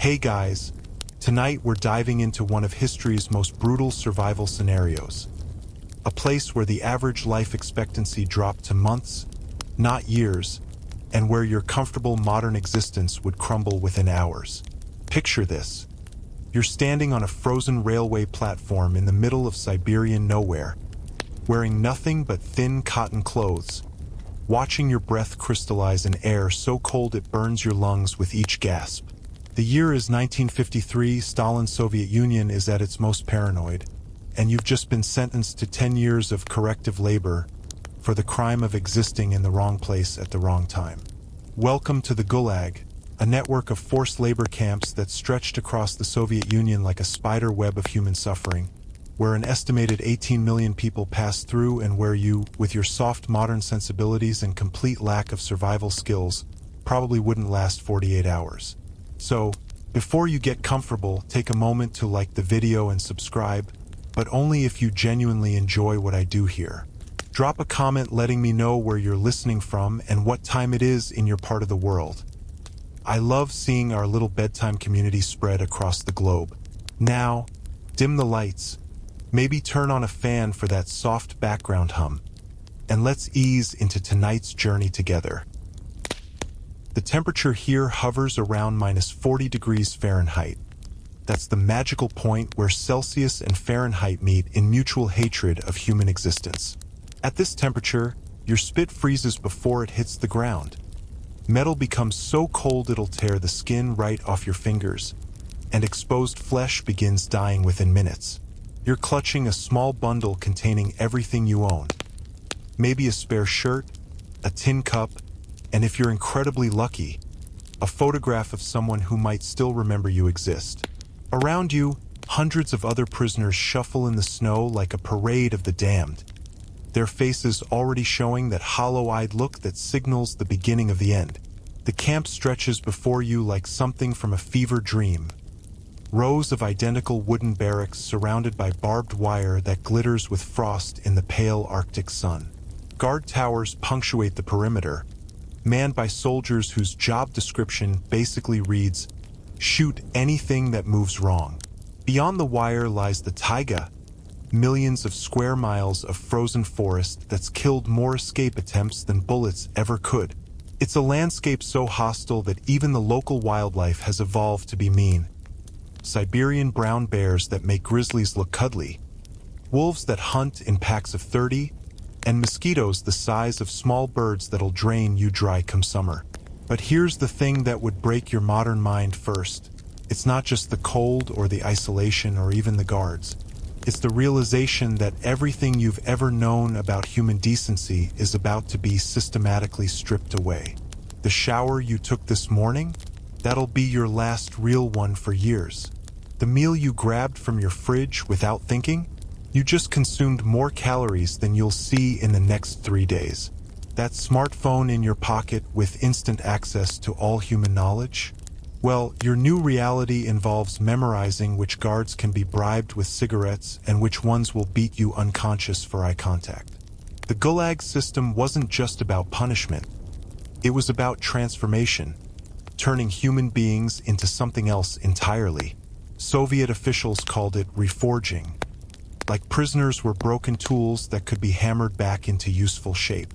Hey guys, tonight we're diving into one of history's most brutal survival scenarios. A place where the average life expectancy dropped to months, not years, and where your comfortable modern existence would crumble within hours. Picture this. You're standing on a frozen railway platform in the middle of Siberian nowhere, wearing nothing but thin cotton clothes, watching your breath crystallize in air so cold it burns your lungs with each gasp. The year is 1953, Stalin's Soviet Union is at its most paranoid, and you've just been sentenced to 10 years of corrective labor for the crime of existing in the wrong place at the wrong time. Welcome to the Gulag, a network of forced labor camps that stretched across the Soviet Union like a spider web of human suffering, where an estimated 18 million people passed through and where you, with your soft modern sensibilities and complete lack of survival skills, probably wouldn't last 48 hours. So, before you get comfortable, take a moment to like the video and subscribe, but only if you genuinely enjoy what I do here. Drop a comment letting me know where you're listening from and what time it is in your part of the world. I love seeing our little bedtime community spread across the globe. Now, dim the lights, maybe turn on a fan for that soft background hum, and let's ease into tonight's journey together. The temperature here hovers around -40 degrees Fahrenheit. That's the magical point where Celsius and Fahrenheit meet in mutual hatred of human existence. At this temperature, your spit freezes before it hits the ground. Metal becomes so cold it'll tear the skin right off your fingers, and exposed flesh begins dying within minutes. You're clutching a small bundle containing everything you own. Maybe a spare shirt, a tin cup, and if you're incredibly lucky, a photograph of someone who might still remember you exist. Around you, hundreds of other prisoners shuffle in the snow like a parade of the damned, their faces already showing that hollow-eyed look that signals the beginning of the end. The camp stretches before you like something from a fever dream. Rows of identical wooden barracks surrounded by barbed wire that glitters with frost in the pale Arctic sun. Guard towers punctuate the perimeter, manned by soldiers whose job description basically reads, "Shoot anything that moves wrong." Beyond the wire lies the taiga, millions of square miles of frozen forest that's killed more escape attempts than bullets ever could. It's a landscape so hostile that even the local wildlife has evolved to be mean. Siberian brown bears that make grizzlies look cuddly, wolves that hunt in packs of 30, and mosquitoes the size of small birds that'll drain you dry come summer. But here's the thing that would break your modern mind first. It's not just the cold or the isolation or even the guards. It's the realization that everything you've ever known about human decency is about to be systematically stripped away. The shower you took this morning? That'll be your last real one for years. The meal you grabbed from your fridge without thinking? You just consumed more calories than you'll see in the next 3 days. That smartphone in your pocket with instant access to all human knowledge? Well, your new reality involves memorizing which guards can be bribed with cigarettes and which ones will beat you unconscious for eye contact. The Gulag system wasn't just about punishment. It was about transformation, turning human beings into something else entirely. Soviet officials called it reforging. Like prisoners were broken tools that could be hammered back into useful shape.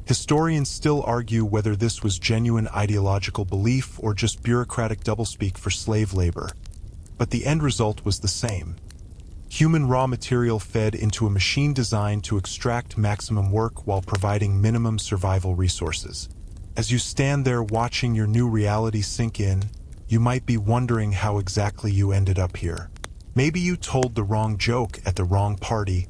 Historians still argue whether this was genuine ideological belief or just bureaucratic doublespeak for slave labor. But the end result was the same. Human raw material fed into a machine designed to extract maximum work while providing minimum survival resources. As you stand there watching your new reality sink in, you might be wondering how exactly you ended up here. Maybe you told the wrong joke at the wrong party,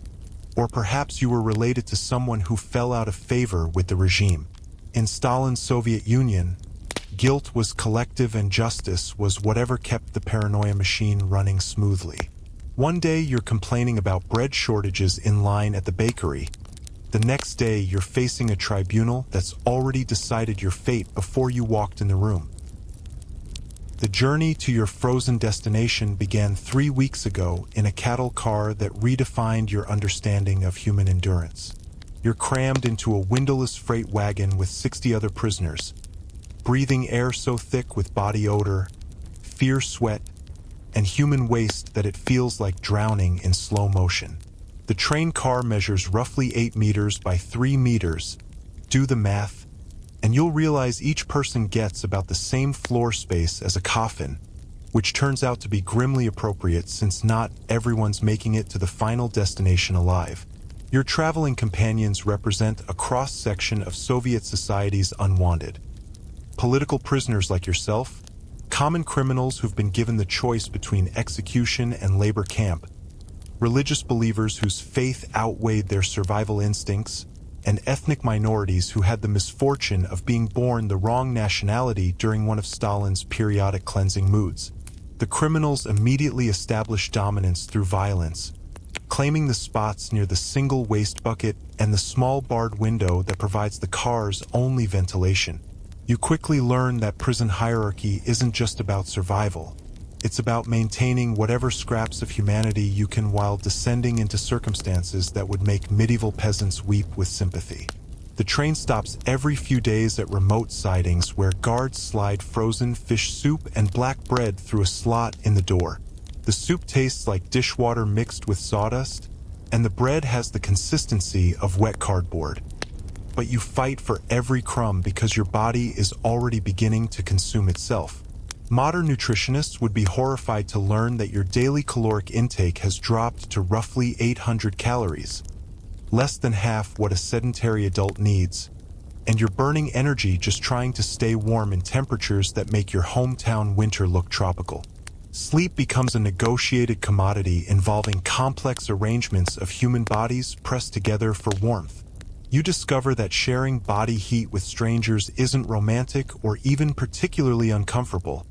or perhaps you were related to someone who fell out of favor with the regime. In Stalin's Soviet Union, guilt was collective and justice was whatever kept the paranoia machine running smoothly. One day you're complaining about bread shortages in line at the bakery. The next day you're facing a tribunal that's already decided your fate before you walked in the room. The journey to your frozen destination began 3 weeks ago in a cattle car that redefined your understanding of human endurance. You're crammed into a windowless freight wagon with 60 other prisoners, breathing air so thick with body odor, severe sweat, and human waste that it feels like drowning in slow motion. The train car measures roughly 8 meters by 3 meters. Do the math, and you'll realize each person gets about the same floor space as a coffin, which turns out to be grimly appropriate since not everyone's making it to the final destination alive. Your traveling companions represent a cross-section of Soviet society's unwanted. Political prisoners like yourself, common criminals who've been given the choice between execution and labor camp, religious believers whose faith outweighed their survival instincts, and ethnic minorities who had the misfortune of being born the wrong nationality during one of Stalin's periodic cleansing moods. The criminals immediately established dominance through violence, claiming the spots near the single waste bucket and the small barred window that provides the car's only ventilation. You quickly learn that prison hierarchy isn't just about survival. It's about maintaining whatever scraps of humanity you can while descending into circumstances that would make medieval peasants weep with sympathy. The train stops every few days at remote sidings where guards slide frozen fish soup and black bread through a slot in the door. The soup tastes like dishwater mixed with sawdust, and the bread has the consistency of wet cardboard. But you fight for every crumb because your body is already beginning to consume itself. Modern nutritionists would be horrified to learn that your daily caloric intake has dropped to roughly 800 calories, less than half what a sedentary adult needs, and you're burning energy just trying to stay warm in temperatures that make your hometown winter look tropical. Sleep becomes a negotiated commodity involving complex arrangements of human bodies pressed together for warmth. You discover that sharing body heat with strangers isn't romantic or even particularly uncomfortable.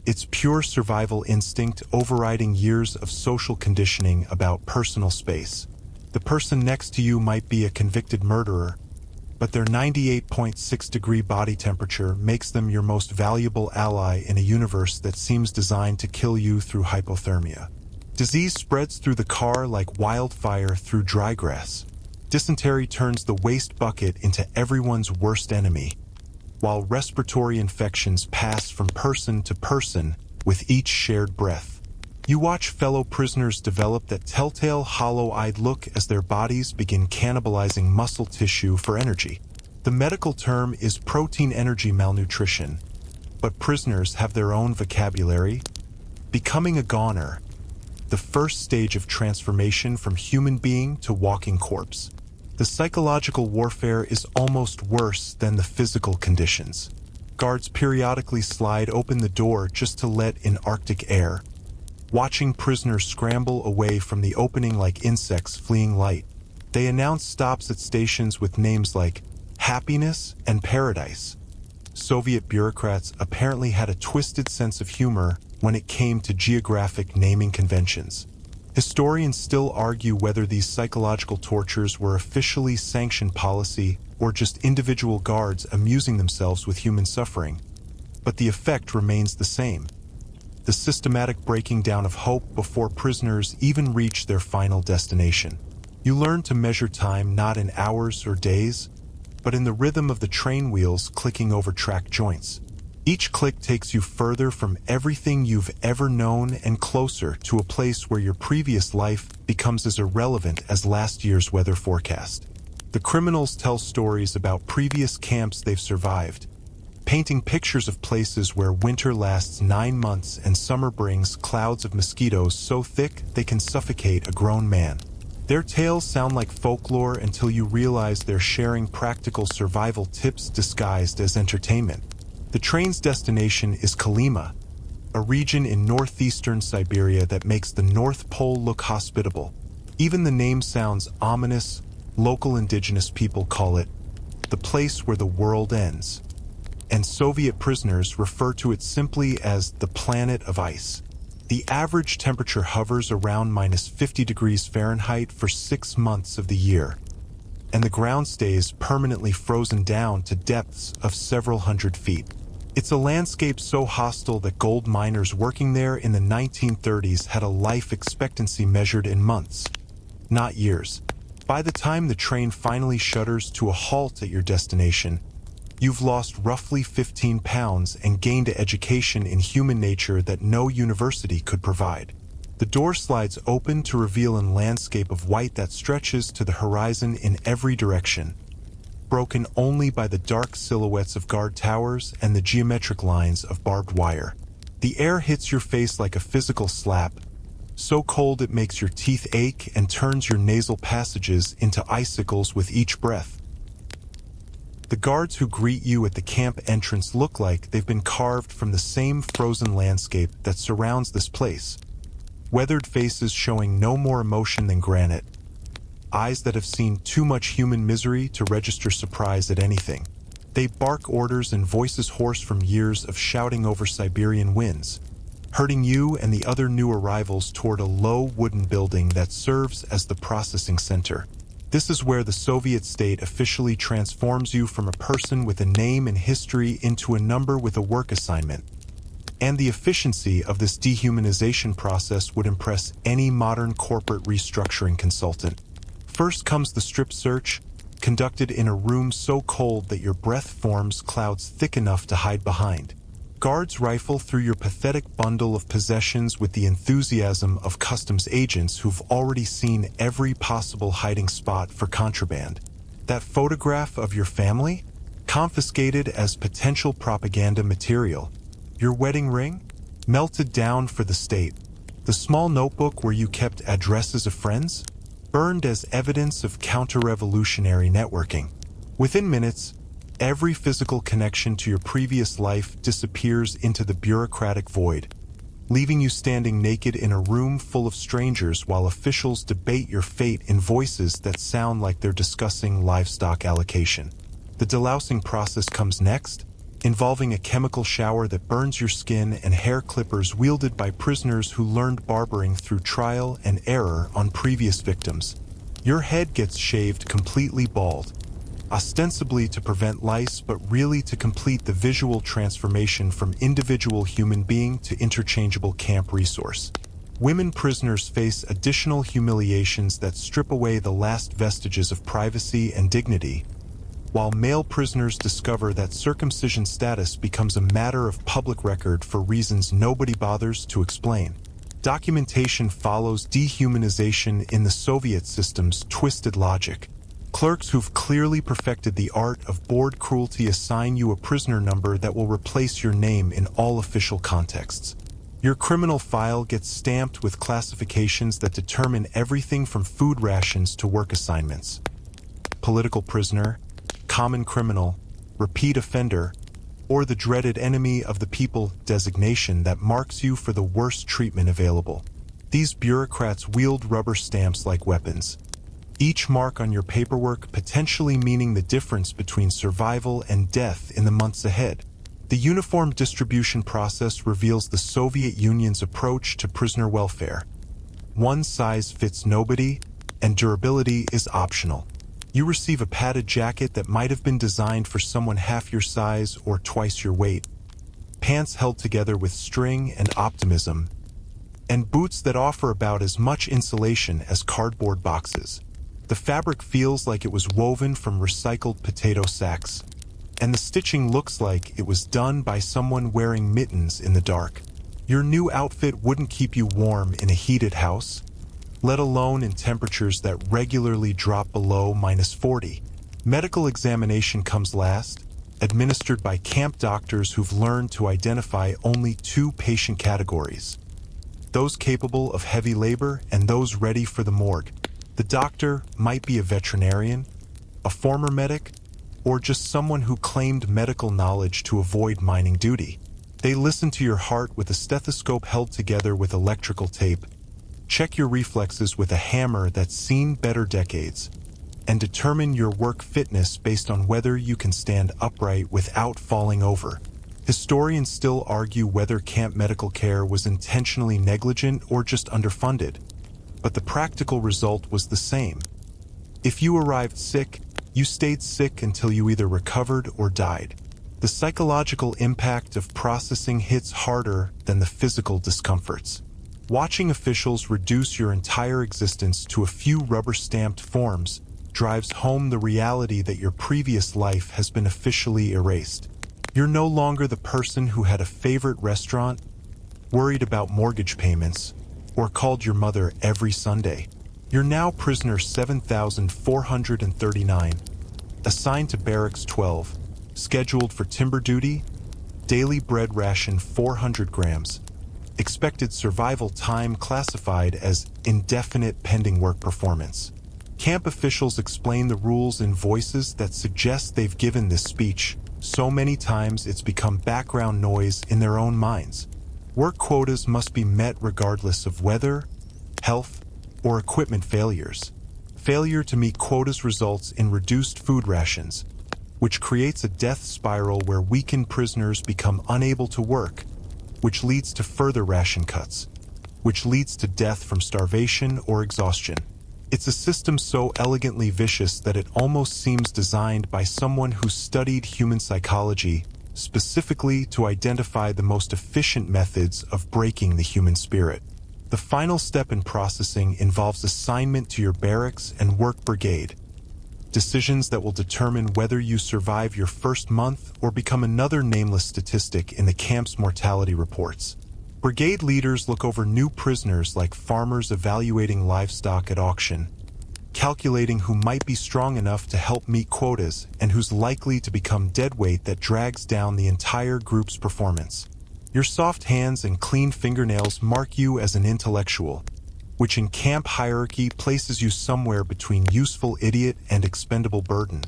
It's pure survival instinct overriding years of social conditioning about personal space. The person next to you might be a convicted murderer, but their 98.6-degree body temperature makes them your most valuable ally in a universe that seems designed to kill you through hypothermia. Disease spreads through the car like wildfire through dry grass. Dysentery turns the waste bucket into everyone's worst enemy, while respiratory infections pass from person to person with each shared breath. You watch fellow prisoners develop that telltale hollow-eyed look as their bodies begin cannibalizing muscle tissue for energy. The medical term is protein-energy malnutrition, but prisoners have their own vocabulary. Becoming a goner, the first stage of transformation from human being to walking corpse. The psychological warfare is almost worse than the physical conditions. Guards periodically slide open the door just to let in Arctic air, watching prisoners scramble away from the opening like insects fleeing light. They announce stops at stations with names like Happiness and Paradise. Soviet bureaucrats apparently had a twisted sense of humor when it came to geographic naming conventions. Historians still argue whether these psychological tortures were officially sanctioned policy or just individual guards amusing themselves with human suffering. But the effect remains the same: the systematic breaking down of hope before prisoners even reach their final destination. You learn to measure time not in hours or days, but in the rhythm of the train wheels clicking over track joints. Each click takes you further from everything you've ever known and closer to a place where your previous life becomes as irrelevant as last year's weather forecast. The criminals tell stories about previous camps they've survived, painting pictures of places where winter lasts 9 months and summer brings clouds of mosquitoes so thick they can suffocate a grown man. Their tales sound like folklore until you realize they're sharing practical survival tips disguised as entertainment. The train's destination is Kolyma, a region in northeastern Siberia that makes the North Pole look hospitable. Even the name sounds ominous. Local indigenous people call it the place where the world ends, and Soviet prisoners refer to it simply as the planet of ice. The average temperature hovers around -50 degrees Fahrenheit for 6 months of the year, and the ground stays permanently frozen down to depths of several hundred feet. It's a landscape so hostile that gold miners working there in the 1930s had a life expectancy measured in months, not years. By the time the train finally shudders to a halt at your destination, You've lost roughly 15 pounds and gained an education in human nature that no university could provide. The door slides open to reveal a landscape of white that stretches to the horizon in every direction, broken only by the dark silhouettes of guard towers and the geometric lines of barbed wire. The air hits your face like a physical slap, so cold it makes your teeth ache and turns your nasal passages into icicles with each breath. The guards who greet you at the camp entrance look like they've been carved from the same frozen landscape that surrounds this place. Weathered faces showing no more emotion than granite. Eyes that have seen too much human misery to register surprise at anything. They bark orders and voices hoarse from years of shouting over Siberian winds, herding you and the other new arrivals toward a low wooden building that serves as the processing center. This is where the Soviet state officially transforms you from a person with a name and history into a number with a work assignment. And the efficiency of this dehumanization process would impress any modern corporate restructuring consultant. First comes the strip search, conducted in a room so cold that your breath forms clouds thick enough to hide behind. Guards rifle through your pathetic bundle of possessions with the enthusiasm of customs agents who've already seen every possible hiding spot for contraband. That photograph of your family? Confiscated as potential propaganda material. Your wedding ring? Melted down for the state. The small notebook where you kept addresses of friends? Burned as evidence of counter-revolutionary networking. Within minutes, every physical connection to your previous life disappears into the bureaucratic void, leaving you standing naked in a room full of strangers while officials debate your fate in voices that sound like they're discussing livestock allocation. The delousing process comes next, involving a chemical shower that burns your skin and hair clippers wielded by prisoners who learned barbering through trial and error on previous victims. Your head gets shaved completely bald, ostensibly to prevent lice but really to complete the visual transformation from individual human being to interchangeable camp resource. Women prisoners face additional humiliations that strip away the last vestiges of privacy and dignity, while male prisoners discover that circumcision status becomes a matter of public record for reasons nobody bothers to explain. Documentation follows dehumanization in the Soviet system's twisted logic. Clerks who've clearly perfected the art of board cruelty assign you a prisoner number that will replace your name in all official contexts. Your criminal file gets stamped with classifications that determine everything from food rations to work assignments. Political prisoner, common criminal, repeat offender, or the dreaded enemy of the people designation that marks you for the worst treatment available. These bureaucrats wield rubber stamps like weapons, each mark on your paperwork potentially meaning the difference between survival and death in the months ahead. The uniform distribution process reveals the Soviet Union's approach to prisoner welfare. One size fits nobody, and durability is optional. You receive a padded jacket that might have been designed for someone half your size or twice your weight, pants held together with string and optimism, and boots that offer about as much insulation as cardboard boxes. The fabric feels like it was woven from recycled potato sacks, and the stitching looks like it was done by someone wearing mittens in the dark. Your new outfit wouldn't keep you warm in a heated house, let alone in temperatures that regularly drop below -40. Medical examination comes last, administered by camp doctors who've learned to identify only two patient categories: those capable of heavy labor and those ready for the morgue. The doctor might be a veterinarian, a former medic, or just someone who claimed medical knowledge to avoid mining duty. They listen to your heart with a stethoscope held together with electrical tape, check your reflexes with a hammer that's seen better decades, and determine your work fitness based on whether you can stand upright without falling over. Historians still argue whether camp medical care was intentionally negligent or just underfunded, but the practical result was the same. If you arrived sick, you stayed sick until you either recovered or died. The psychological impact of processing hits harder than the physical discomforts. Watching officials reduce your entire existence to a few rubber-stamped forms drives home the reality that your previous life has been officially erased. You're no longer the person who had a favorite restaurant, worried about mortgage payments, or called your mother every Sunday. You're now prisoner 7,439, assigned to Barracks 12, scheduled for timber duty, daily bread ration 400 grams, expected survival time classified as indefinite pending work performance. Camp officials explain the rules in voices that suggest they've given this speech so many times it's become background noise in their own minds. Work quotas must be met regardless of weather, health, or equipment failures. Failure to meet quotas results in reduced food rations, which creates a death spiral where weakened prisoners become unable to work, which leads to further ration cuts, which leads to death from starvation or exhaustion. It's a system so elegantly vicious that it almost seems designed by someone who studied human psychology, specifically to identify the most efficient methods of breaking the human spirit. The final step in processing involves assignment to your barracks and work brigade, decisions that will determine whether you survive your first month or become another nameless statistic in the camp's mortality reports. Brigade leaders look over new prisoners like farmers evaluating livestock at auction, calculating who might be strong enough to help meet quotas and who's likely to become deadweight that drags down the entire group's performance. Your soft hands and clean fingernails mark you as an intellectual, which in camp hierarchy places you somewhere between useful idiot and expendable burden.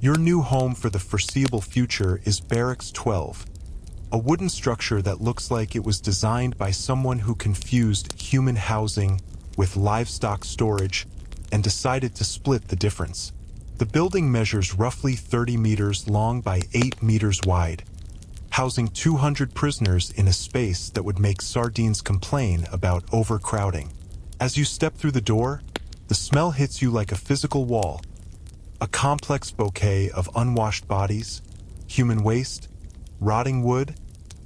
Your new home for the foreseeable future is Barracks 12, a wooden structure that looks like it was designed by someone who confused human housing with livestock storage and decided to split the difference. The building measures roughly 30 meters long by 8 meters wide, housing 200 prisoners in a space that would make sardines complain about overcrowding. As you step through the door, the smell hits you like a physical wall, a complex bouquet of unwashed bodies, human waste, rotting wood,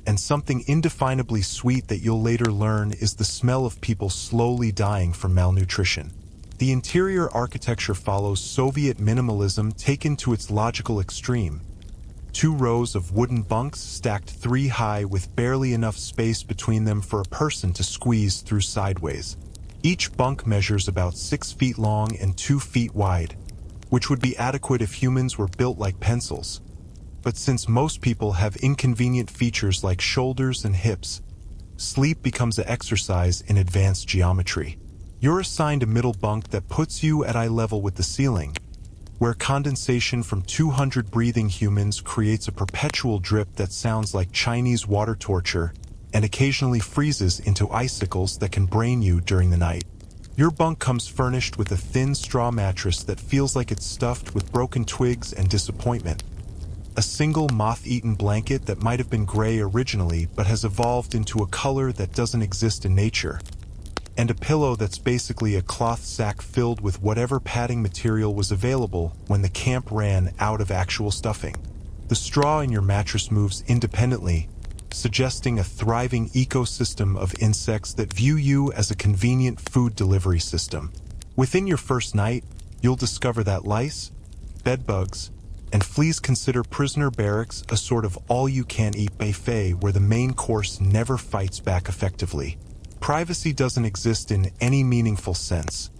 and something indefinably sweet that you'll later learn is the smell of people slowly dying from malnutrition. The interior architecture follows Soviet minimalism taken to its logical extreme. 2 rows of wooden bunks stacked 3 high with barely enough space between them for a person to squeeze through sideways. Each bunk measures about 6 feet long and 2 feet wide, which would be adequate if humans were built like pencils. But since most people have inconvenient features like shoulders and hips, sleep becomes an exercise in advanced geometry. You're assigned a middle bunk that puts you at eye level with the ceiling, where condensation from 200 breathing humans creates a perpetual drip that sounds like Chinese water torture and occasionally freezes into icicles that can brain you during the night. Your bunk comes furnished with a thin straw mattress that feels like it's stuffed with broken twigs and disappointment, a single moth-eaten blanket that might have been gray originally but has evolved into a color that doesn't exist in nature, and a pillow that's basically a cloth sack filled with whatever padding material was available when the camp ran out of actual stuffing. The straw in your mattress moves independently, suggesting a thriving ecosystem of insects that view you as a convenient food delivery system. Within your first night, you'll discover that lice, bedbugs, and fleas consider prisoner barracks a sort of all-you-can-eat buffet where the main course never fights back effectively. Privacy doesn't exist in any meaningful sense.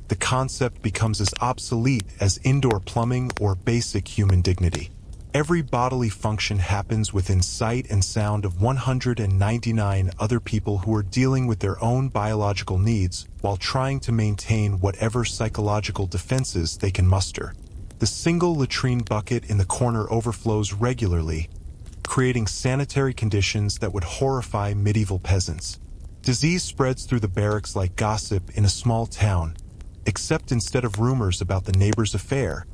The concept becomes as obsolete as indoor plumbing or basic human dignity. Every bodily function happens within sight and sound of 199 other people who are dealing with their own biological needs while trying to maintain whatever psychological defenses they can muster. The single latrine bucket in the corner overflows regularly, creating sanitary conditions that would horrify medieval peasants. Disease spreads through the barracks like gossip in a small town, except instead of rumors about the neighbor's affair,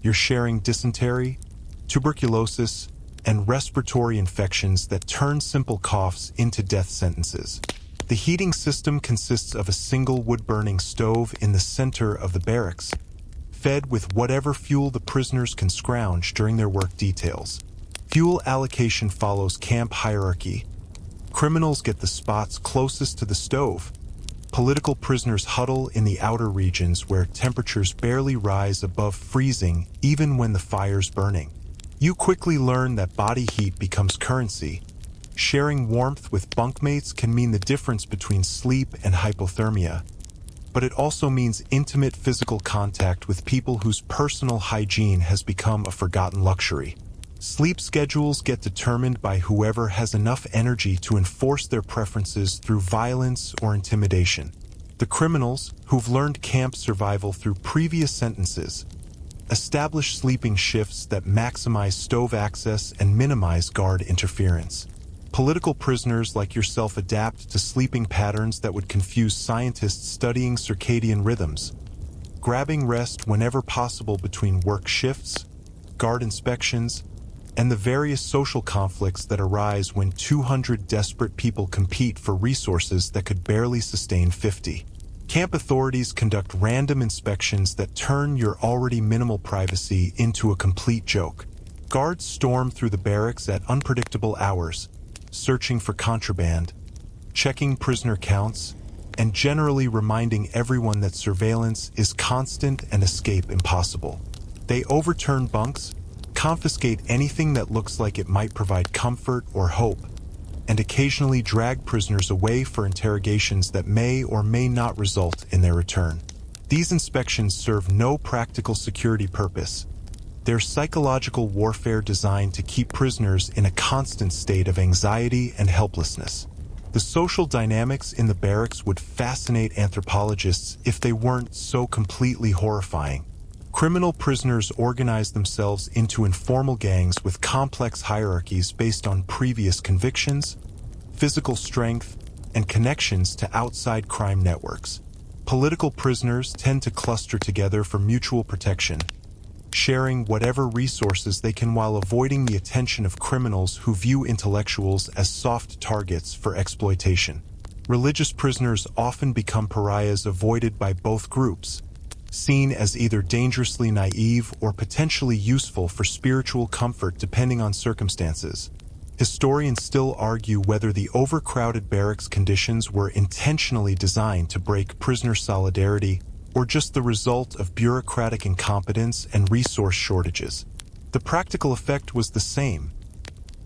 you're sharing dysentery, tuberculosis, and respiratory infections that turn simple coughs into death sentences. The heating system consists of a single wood-burning stove in the center of the barracks, fed with whatever fuel the prisoners can scrounge during their work details. Fuel allocation follows camp hierarchy. Criminals get the spots closest to the stove, Political prisoners huddle in the outer regions where temperatures barely rise above freezing even when the fire's burning. You quickly learn that body heat becomes currency. Sharing warmth with bunkmates can mean the difference between sleep and hypothermia, but it also means intimate physical contact with people whose personal hygiene has become a forgotten luxury. Sleep schedules get determined by whoever has enough energy to enforce their preferences through violence or intimidation. The criminals, who've learned camp survival through previous sentences, establish sleeping shifts that maximize stove access and minimize guard interference. Political prisoners like yourself adapt to sleeping patterns that would confuse scientists studying circadian rhythms, grabbing rest whenever possible between work shifts, guard inspections, and the various social conflicts that arise when 200 desperate people compete for resources that could barely sustain 50. Camp authorities conduct random inspections that turn your already minimal privacy into a complete joke. Guards storm through the barracks at unpredictable hours, searching for contraband, checking prisoner counts, and generally reminding everyone that surveillance is constant and escape impossible. They overturn bunks, confiscate anything that looks like it might provide comfort or hope, and occasionally drag prisoners away for interrogations that may or may not result in their return. These inspections serve no practical security purpose. They're psychological warfare designed to keep prisoners in a constant state of anxiety and helplessness. The social dynamics in the barracks would fascinate anthropologists if they weren't so completely horrifying. Criminal prisoners organize themselves into informal gangs with complex hierarchies based on previous convictions, physical strength, and connections to outside crime networks. Political prisoners tend to cluster together for mutual protection, sharing whatever resources they can while avoiding the attention of criminals who view intellectuals as soft targets for exploitation. Religious prisoners often become pariahs avoided by both groups, seen as either dangerously naive or potentially useful for spiritual comfort depending on circumstances. Historians still argue whether the overcrowded barracks conditions were intentionally designed to break prisoner solidarity or just the result of bureaucratic incompetence and resource shortages. The practical effect was the same: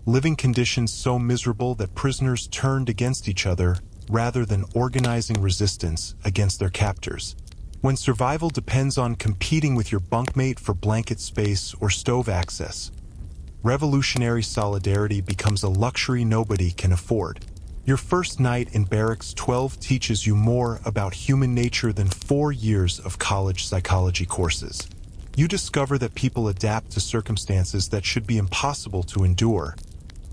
living conditions so miserable that prisoners turned against each other rather than organizing resistance against their captors. When survival depends on competing with your bunkmate for blanket space or stove access, revolutionary solidarity becomes a luxury nobody can afford. Your first night in Barracks 12 teaches you more about human nature than 4 years of college psychology courses. You discover that people adapt to circumstances that should be impossible to endure.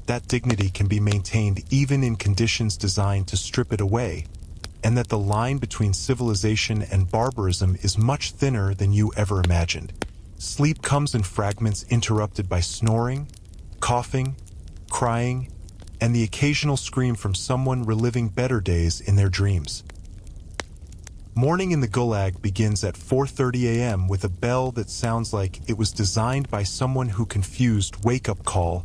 That dignity can be maintained even in conditions designed to strip it away, and that the line between civilization and barbarism is much thinner than you ever imagined. Sleep comes in fragments interrupted by snoring, coughing, crying, and the occasional scream from someone reliving better days in their dreams. Morning in the Gulag begins at 4:30 a.m. with a bell that sounds like it was designed by someone who confused wake-up call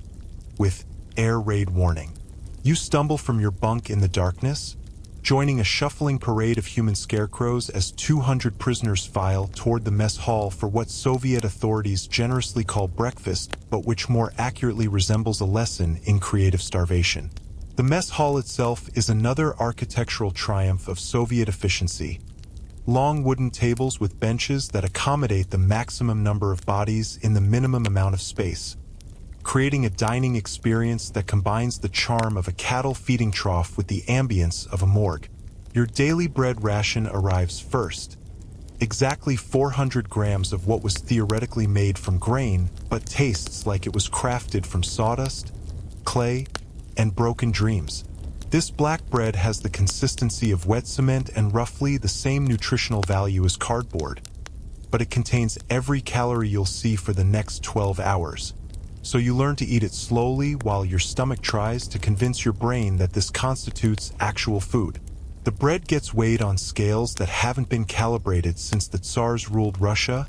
with air raid warning. You stumble from your bunk in the darkness, joining a shuffling parade of human scarecrows as 200 prisoners file toward the mess hall for what Soviet authorities generously call breakfast, but which more accurately resembles a lesson in creative starvation. The mess hall itself is another architectural triumph of Soviet efficiency. Long wooden tables with benches that accommodate the maximum number of bodies in the minimum amount of space, creating a dining experience that combines the charm of a cattle feeding trough with the ambience of a morgue. Your daily bread ration arrives first. Exactly 400 grams of what was theoretically made from grain, but tastes like it was crafted from sawdust, clay, and broken dreams. This black bread has the consistency of wet cement and roughly the same nutritional value as cardboard, but it contains every calorie you'll see for the next 12 hours. So you learn to eat it slowly while your stomach tries to convince your brain that this constitutes actual food. The bread gets weighed on scales that haven't been calibrated since the Tsars ruled Russia,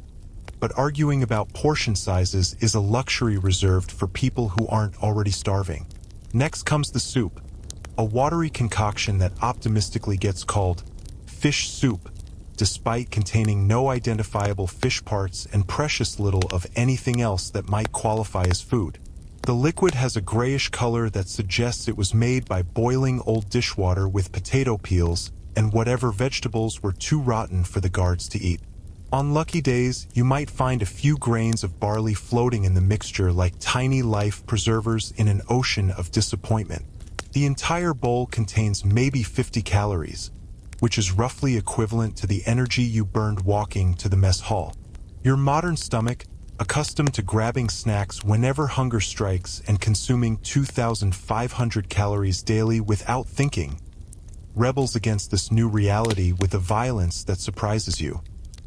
but arguing about portion sizes is a luxury reserved for people who aren't already starving. Next comes the soup, a watery concoction that optimistically gets called fish soup, despite containing no identifiable fish parts and precious little of anything else that might qualify as food. The liquid has a grayish color that suggests it was made by boiling old dishwater with potato peels and whatever vegetables were too rotten for the guards to eat. On lucky days, you might find a few grains of barley floating in the mixture like tiny life preservers in an ocean of disappointment. The entire bowl contains maybe 50 calories, which is roughly equivalent to the energy you burned walking to the mess hall. Your modern stomach, accustomed to grabbing snacks whenever hunger strikes and consuming 2,500 calories daily without thinking, rebels against this new reality with a violence that surprises you.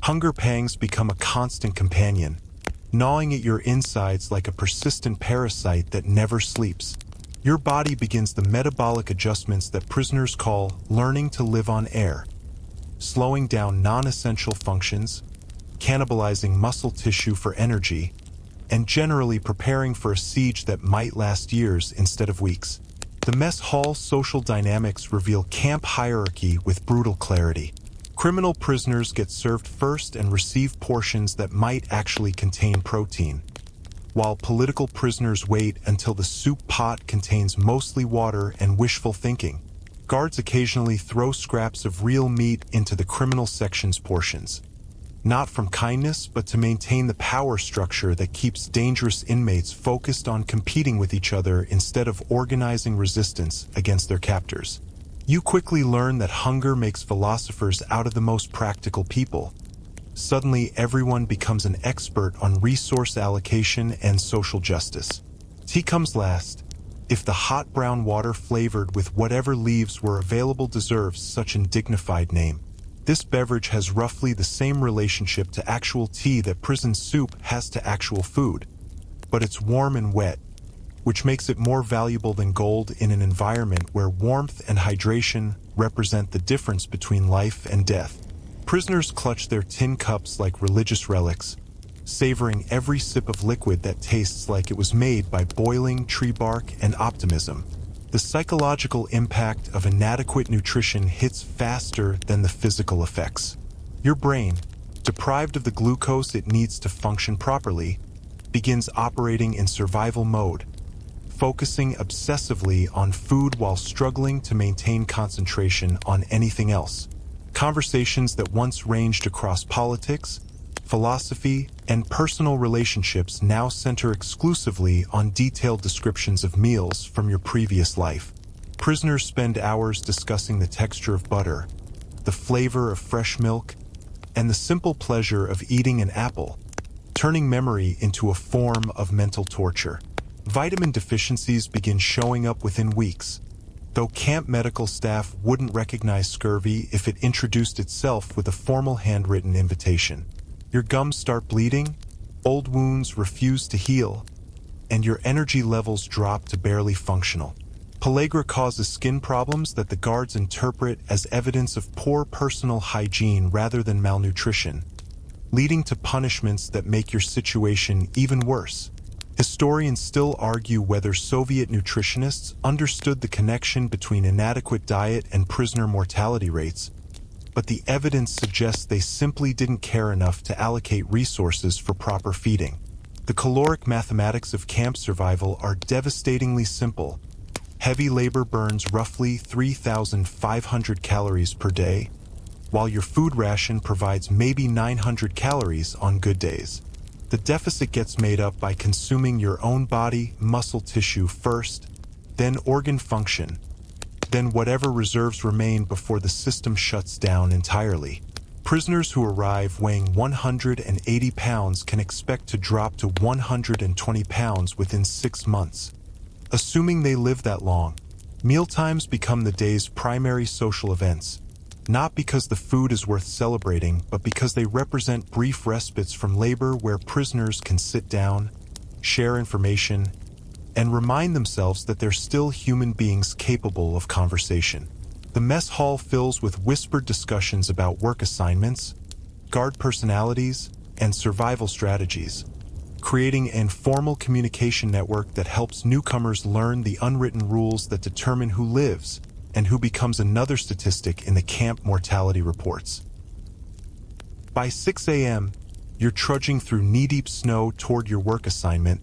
Hunger pangs become a constant companion, gnawing at your insides like a persistent parasite that never sleeps. Your body begins the metabolic adjustments that prisoners call learning to live on air, slowing down non-essential functions, cannibalizing muscle tissue for energy, and generally preparing for a siege that might last years instead of weeks. The mess hall social dynamics reveal camp hierarchy with brutal clarity. Criminal prisoners get served first and receive portions that might actually contain protein, while political prisoners wait until the soup pot contains mostly water and wishful thinking. Guards occasionally throw scraps of real meat into the criminal section's portions, not from kindness but to maintain the power structure that keeps dangerous inmates focused on competing with each other instead of organizing resistance against their captors. You quickly learn that hunger makes philosophers out of the most practical people. Suddenly, everyone becomes an expert on resource allocation and social justice. Tea comes last. If the hot brown water flavored with whatever leaves were available deserves such an dignified name. This beverage has roughly the same relationship to actual tea that prison soup has to actual food, but it's warm and wet, which makes it more valuable than gold in an environment where warmth and hydration represent the difference between life and death. Prisoners clutch their tin cups like religious relics, savoring every sip of liquid that tastes like it was made by boiling tree bark and optimism. The psychological impact of inadequate nutrition hits faster than the physical effects. Your brain, deprived of the glucose it needs to function properly, begins operating in survival mode, focusing obsessively on food while struggling to maintain concentration on anything else. Conversations that once ranged across politics, philosophy, and personal relationships now center exclusively on detailed descriptions of meals from your previous life. Prisoners spend hours discussing the texture of butter, the flavor of fresh milk, and the simple pleasure of eating an apple, turning memory into a form of mental torture. Vitamin deficiencies begin showing up within weeks, though camp medical staff wouldn't recognize scurvy if it introduced itself with a formal handwritten invitation. Your gums start bleeding, old wounds refuse to heal, and your energy levels drop to barely functional. Pellagra causes skin problems that the guards interpret as evidence of poor personal hygiene rather than malnutrition, leading to punishments that make your situation even worse. Historians still argue whether Soviet nutritionists understood the connection between inadequate diet and prisoner mortality rates, but the evidence suggests they simply didn't care enough to allocate resources for proper feeding. The caloric mathematics of camp survival are devastatingly simple. Heavy labor burns roughly 3,500 calories per day, while your food ration provides maybe 900 calories on good days. The deficit gets made up by consuming your own body muscle tissue first, then organ function, then whatever reserves remain before the system shuts down entirely. Prisoners who arrive weighing 180 pounds can expect to drop to 120 pounds within 6 months. Assuming they live that long, mealtimes become the day's primary social events, not because the food is worth celebrating, but because they represent brief respites from labor where prisoners can sit down, share information, and remind themselves that they're still human beings capable of conversation. The mess hall fills with whispered discussions about work assignments, guard personalities, and survival strategies, creating an informal communication network that helps newcomers learn the unwritten rules that determine who lives and who becomes another statistic in the camp mortality reports. By 6 a.m., you're trudging through knee-deep snow toward your work assignment,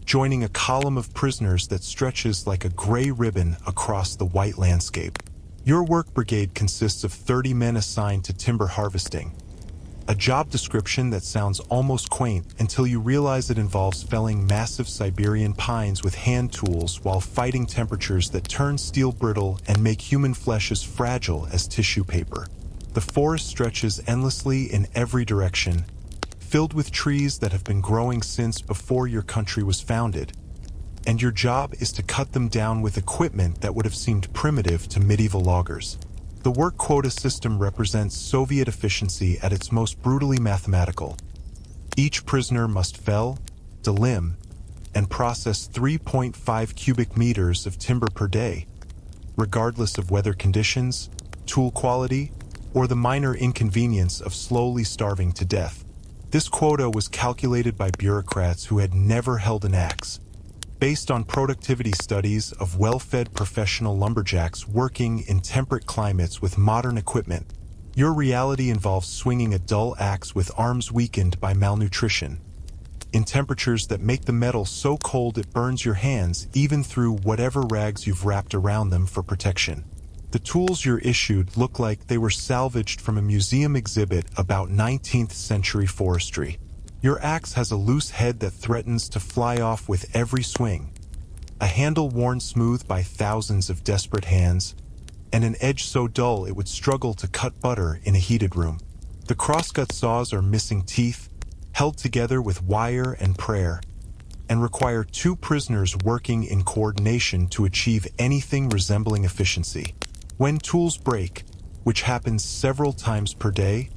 joining a column of prisoners that stretches like a gray ribbon across the white landscape. Your work brigade consists of 30 men assigned to timber harvesting, a job description that sounds almost quaint until you realize it involves felling massive Siberian pines with hand tools while fighting temperatures that turn steel brittle and make human flesh as fragile as tissue paper. The forest stretches endlessly in every direction, filled with trees that have been growing since before your country was founded, and your job is to cut them down with equipment that would have seemed primitive to medieval loggers. The work quota system represents Soviet efficiency at its most brutally mathematical. Each prisoner must fell, delimb, and process 3.5 cubic meters of timber per day, regardless of weather conditions, tool quality, or the minor inconvenience of slowly starving to death. This quota was calculated by bureaucrats who had never held an axe, based on productivity studies of well-fed professional lumberjacks working in temperate climates with modern equipment. Your reality involves swinging a dull axe with arms weakened by malnutrition, in temperatures that make the metal so cold it burns your hands even through whatever rags you've wrapped around them for protection. The tools you're issued look like they were salvaged from a museum exhibit about 19th century forestry. Your axe has a loose head that threatens to fly off with every swing, a handle worn smooth by thousands of desperate hands, and an edge so dull it would struggle to cut butter in a heated room. The crosscut saws are missing teeth, held together with wire and prayer, and require 2 prisoners working in coordination to achieve anything resembling efficiency. When tools break, which happens several times per day,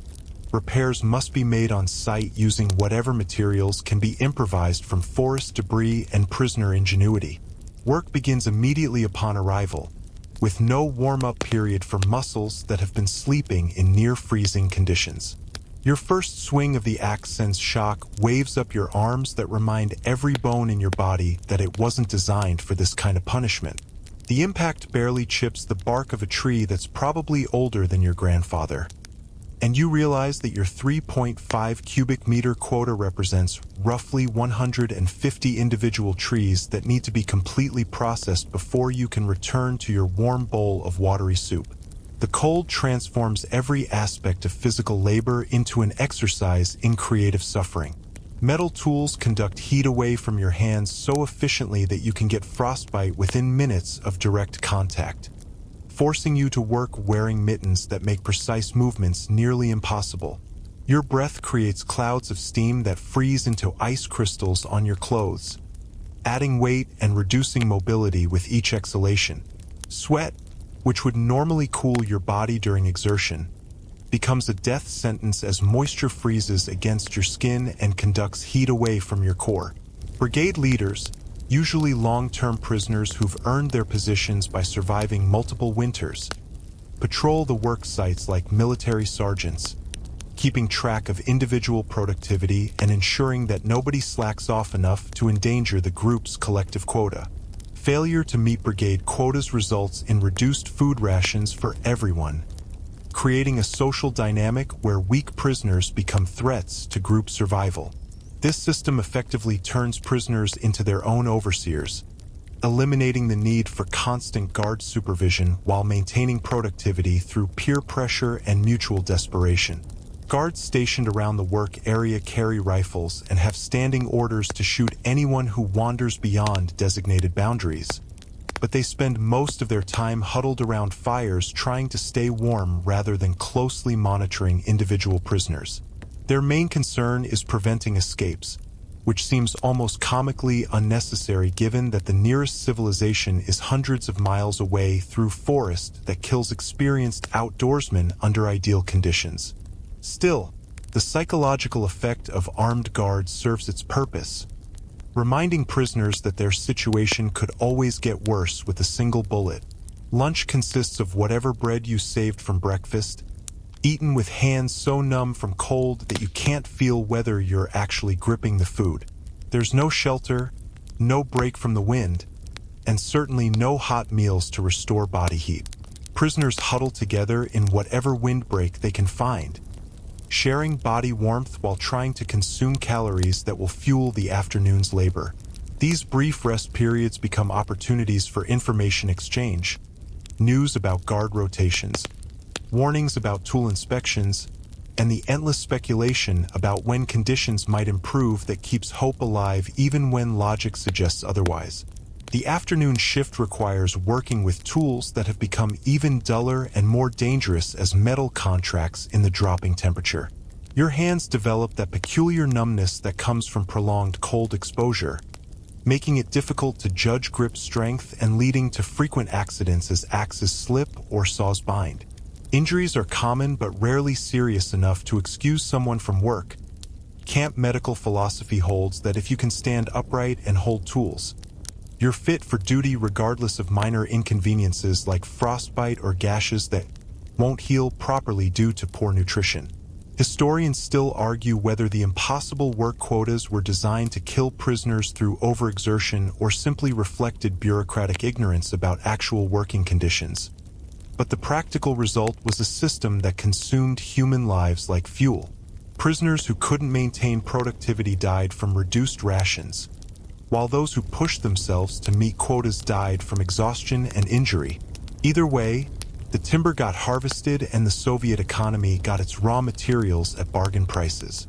repairs must be made on site using whatever materials can be improvised from forest debris and prisoner ingenuity. Work begins immediately upon arrival, with no warm-up period for muscles that have been sleeping in near-freezing conditions. Your first swing of the axe sends shock waves up your arms that remind every bone in your body that it wasn't designed for this kind of punishment. The impact barely chips the bark of a tree that's probably older than your grandfather, and you realize that your 3.5 cubic meter quota represents roughly 150 individual trees that need to be completely processed before you can return to your warm bowl of watery soup. The cold transforms every aspect of physical labor into an exercise in creative suffering. Metal tools conduct heat away from your hands so efficiently that you can get frostbite within minutes of direct contact, forcing you to work wearing mittens that make precise movements nearly impossible. Your breath creates clouds of steam that freeze into ice crystals on your clothes, adding weight and reducing mobility with each exhalation. Sweat, which would normally cool your body during exertion, becomes a death sentence as moisture freezes against your skin and conducts heat away from your core. Brigade leaders, usually long-term prisoners who've earned their positions by surviving multiple winters, patrol the work sites like military sergeants, keeping track of individual productivity and ensuring that nobody slacks off enough to endanger the group's collective quota. Failure to meet brigade quotas results in reduced food rations for everyone, creating a social dynamic where weak prisoners become threats to group survival. This system effectively turns prisoners into their own overseers, eliminating the need for constant guard supervision while maintaining productivity through peer pressure and mutual desperation. Guards stationed around the work area carry rifles and have standing orders to shoot anyone who wanders beyond designated boundaries, but they spend most of their time huddled around fires trying to stay warm rather than closely monitoring individual prisoners. Their main concern is preventing escapes, which seems almost comically unnecessary given that the nearest civilization is hundreds of miles away through forest that kills experienced outdoorsmen under ideal conditions. Still, the psychological effect of armed guards serves its purpose, reminding prisoners that their situation could always get worse with a single bullet. Lunch consists of whatever bread you saved from breakfast, eaten with hands so numb from cold that you can't feel whether you're actually gripping the food. There's no shelter, no break from the wind, and certainly no hot meals to restore body heat. Prisoners huddle together in whatever windbreak they can find, sharing body warmth while trying to consume calories that will fuel the afternoon's labor. These brief rest periods become opportunities for information exchange, news about guard rotations, warnings about tool inspections, and the endless speculation about when conditions might improve that keeps hope alive even when logic suggests otherwise. The afternoon shift requires working with tools that have become even duller and more dangerous as metal contracts in the dropping temperature. Your hands develop that peculiar numbness that comes from prolonged cold exposure, making it difficult to judge grip strength and leading to frequent accidents as axes slip or saws bind. Injuries are common but rarely serious enough to excuse someone from work. Camp medical philosophy holds that if you can stand upright and hold tools, you're fit for duty regardless of minor inconveniences like frostbite or gashes that won't heal properly due to poor nutrition. Historians still argue whether the impossible work quotas were designed to kill prisoners through overexertion or simply reflected bureaucratic ignorance about actual working conditions. But the practical result was a system that consumed human lives like fuel. Prisoners who couldn't maintain productivity died from reduced rations, while those who pushed themselves to meet quotas died from exhaustion and injury. Either way, the timber got harvested and the Soviet economy got its raw materials at bargain prices.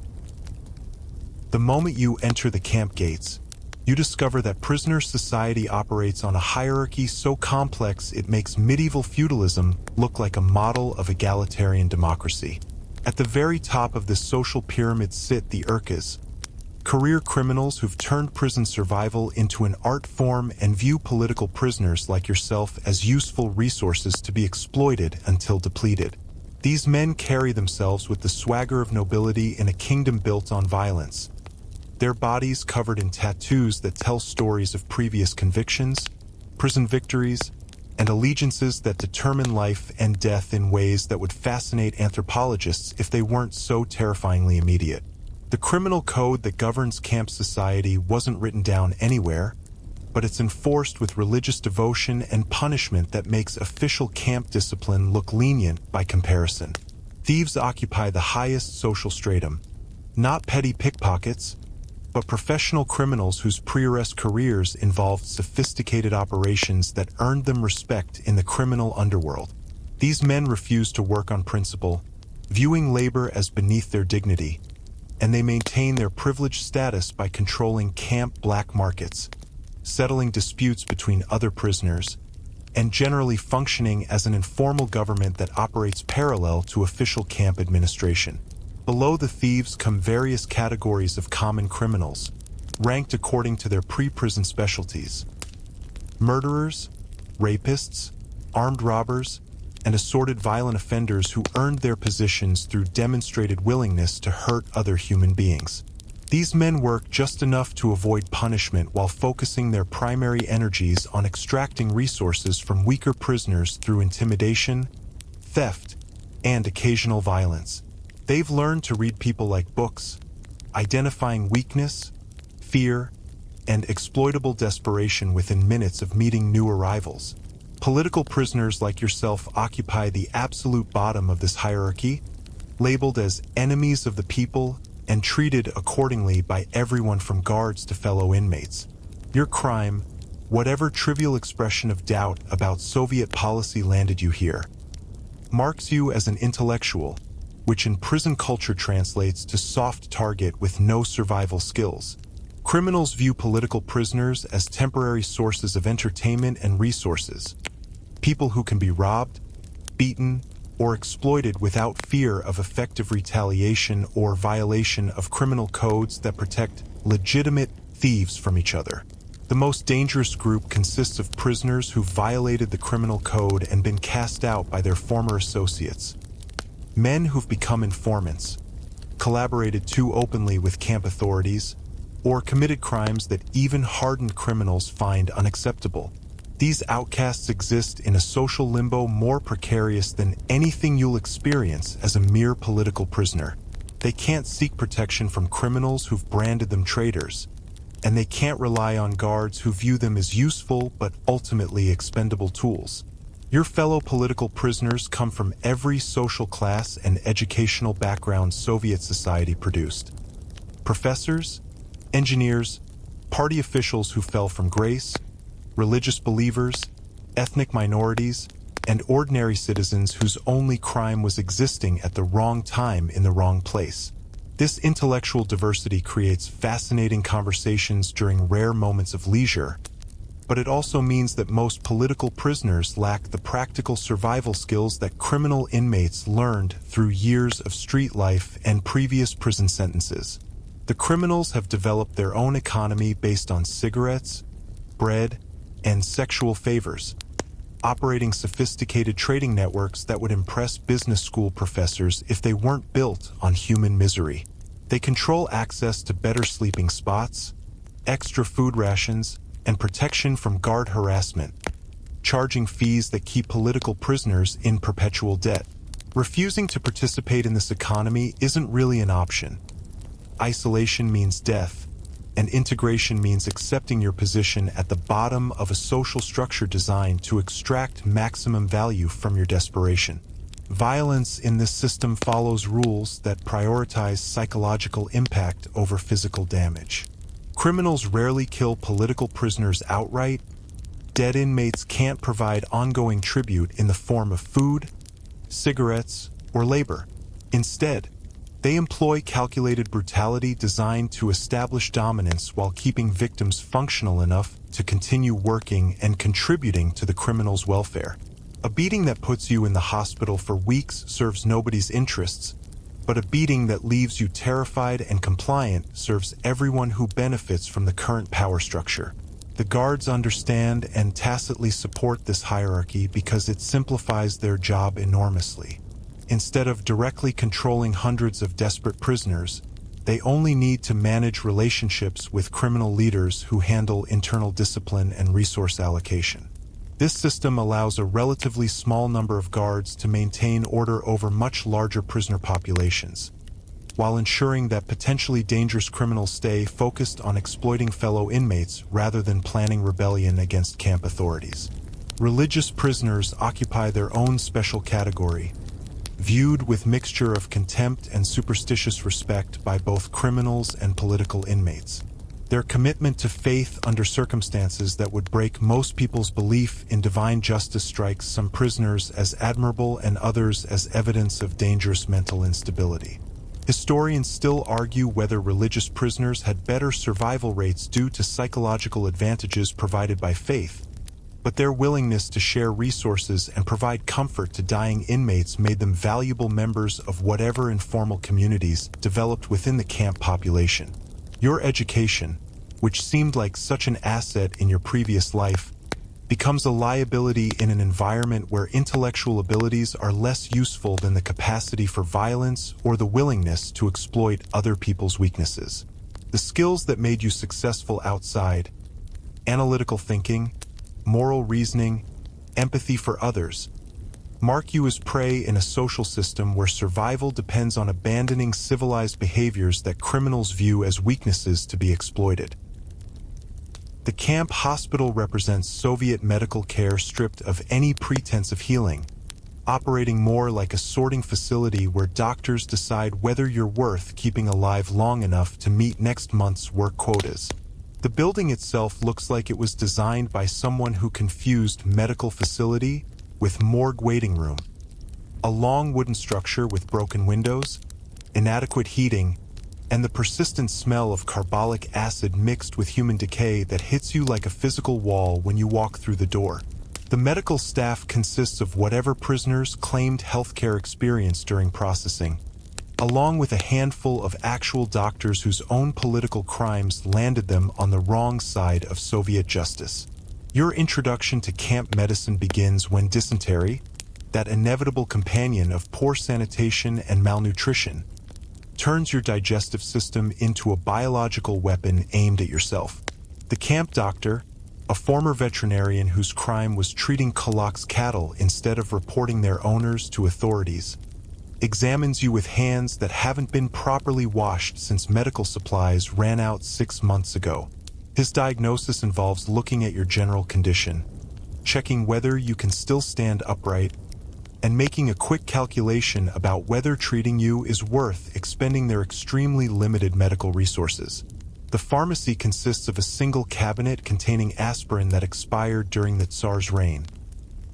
The moment you enter the camp gates, you discover that prisoner society operates on a hierarchy so complex it makes medieval feudalism look like a model of egalitarian democracy. At the very top of this social pyramid sit the urkas, career criminals who've turned prison survival into an art form and view political prisoners like yourself as useful resources to be exploited until depleted. These men carry themselves with the swagger of nobility in a kingdom built on violence, their bodies covered in tattoos that tell stories of previous convictions, prison victories, and allegiances that determine life and death in ways that would fascinate anthropologists if they weren't so terrifyingly immediate. The criminal code that governs camp society wasn't written down anywhere, but it's enforced with religious devotion and punishment that makes official camp discipline look lenient by comparison. Thieves occupy the highest social stratum, not petty pickpockets, but professional criminals whose pre-arrest careers involved sophisticated operations that earned them respect in the criminal underworld. These men refuse to work on principle, viewing labor as beneath their dignity, and they maintain their privileged status by controlling camp black markets, settling disputes between other prisoners, and generally functioning as an informal government that operates parallel to official camp administration. Below the thieves come various categories of common criminals, ranked according to their pre-prison specialties: murderers, rapists, armed robbers, and assorted violent offenders who earned their positions through demonstrated willingness to hurt other human beings. These men work just enough to avoid punishment while focusing their primary energies on extracting resources from weaker prisoners through intimidation, theft, and occasional violence. They've learned to read people like books, identifying weakness, fear, and exploitable desperation within minutes of meeting new arrivals. Political prisoners like yourself occupy the absolute bottom of this hierarchy, labeled as enemies of the people and treated accordingly by everyone from guards to fellow inmates. Your crime, whatever trivial expression of doubt about Soviet policy landed you here, marks you as an intellectual, which in prison culture translates to soft target with no survival skills. Criminals view political prisoners as temporary sources of entertainment and resources, people who can be robbed, beaten, or exploited without fear of effective retaliation or violation of criminal codes that protect legitimate thieves from each other. The most dangerous group consists of prisoners who violated the criminal code and been cast out by their former associates. Men who've become informants, collaborated too openly with camp authorities, or committed crimes that even hardened criminals find unacceptable. These outcasts exist in a social limbo more precarious than anything you'll experience as a mere political prisoner. They can't seek protection from criminals who've branded them traitors, and they can't rely on guards who view them as useful but ultimately expendable tools. Your fellow political prisoners come from every social class and educational background Soviet society produced. Professors, engineers, party officials who fell from grace, religious believers, ethnic minorities, and ordinary citizens whose only crime was existing at the wrong time in the wrong place. This intellectual diversity creates fascinating conversations during rare moments of leisure, but it also means that most political prisoners lack the practical survival skills that criminal inmates learned through years of street life and previous prison sentences. The criminals have developed their own economy based on cigarettes, bread, and sexual favors, operating sophisticated trading networks that would impress business school professors if they weren't built on human misery. They control access to better sleeping spots, extra food rations, and protection from guard harassment, charging fees that keep political prisoners in perpetual debt. Refusing to participate in this economy isn't really an option. Isolation means death, and integration means accepting your position at the bottom of a social structure designed to extract maximum value from your desperation. Violence in this system follows rules that prioritize psychological impact over physical damage. Criminals rarely kill political prisoners outright. Dead inmates can't provide ongoing tribute in the form of food, cigarettes, or labor. Instead, they employ calculated brutality designed to establish dominance while keeping victims functional enough to continue working and contributing to the criminal's welfare. A beating that puts you in the hospital for weeks serves nobody's interests, but a beating that leaves you terrified and compliant serves everyone who benefits from the current power structure. The guards understand and tacitly support this hierarchy because it simplifies their job enormously. Instead of directly controlling hundreds of desperate prisoners, they only need to manage relationships with criminal leaders who handle internal discipline and resource allocation. This system allows a relatively small number of guards to maintain order over much larger prisoner populations, while ensuring that potentially dangerous criminals stay focused on exploiting fellow inmates rather than planning rebellion against camp authorities. Religious prisoners occupy their own special category, viewed with mixture of contempt and superstitious respect by both criminals and political inmates. Their commitment to faith under circumstances that would break most people's belief in divine justice strikes some prisoners as admirable and others as evidence of dangerous mental instability. Historians still argue whether religious prisoners had better survival rates due to psychological advantages provided by faith, but their willingness to share resources and provide comfort to dying inmates made them valuable members of whatever informal communities developed within the camp population. Your education, which seemed like such an asset in your previous life, becomes a liability in an environment where intellectual abilities are less useful than the capacity for violence or the willingness to exploit other people's weaknesses. The skills that made you successful outside, analytical thinking, moral reasoning, empathy for others, mark you as prey in a social system where survival depends on abandoning civilized behaviors that criminals view as weaknesses to be exploited. The camp hospital represents Soviet medical care stripped of any pretense of healing, operating more like a sorting facility where doctors decide whether you're worth keeping alive long enough to meet next month's work quotas. The building itself looks like it was designed by someone who confused medical facility with morgue waiting room. A long wooden structure with broken windows, inadequate heating, and the persistent smell of carbolic acid mixed with human decay that hits you like a physical wall when you walk through the door. The medical staff consists of whatever prisoners claimed healthcare experience during processing, along with a handful of actual doctors whose own political crimes landed them on the wrong side of Soviet justice. Your introduction to camp medicine begins when dysentery, that inevitable companion of poor sanitation and malnutrition, turns your digestive system into a biological weapon aimed at yourself. The camp doctor, a former veterinarian whose crime was treating Kulak's cattle instead of reporting their owners to authorities, examines you with hands that haven't been properly washed since medical supplies ran out 6 months ago. His diagnosis involves looking at your general condition, checking whether you can still stand upright, and making a quick calculation about whether treating you is worth expending their extremely limited medical resources. The pharmacy consists of a single cabinet containing aspirin that expired during the Tsar's reign,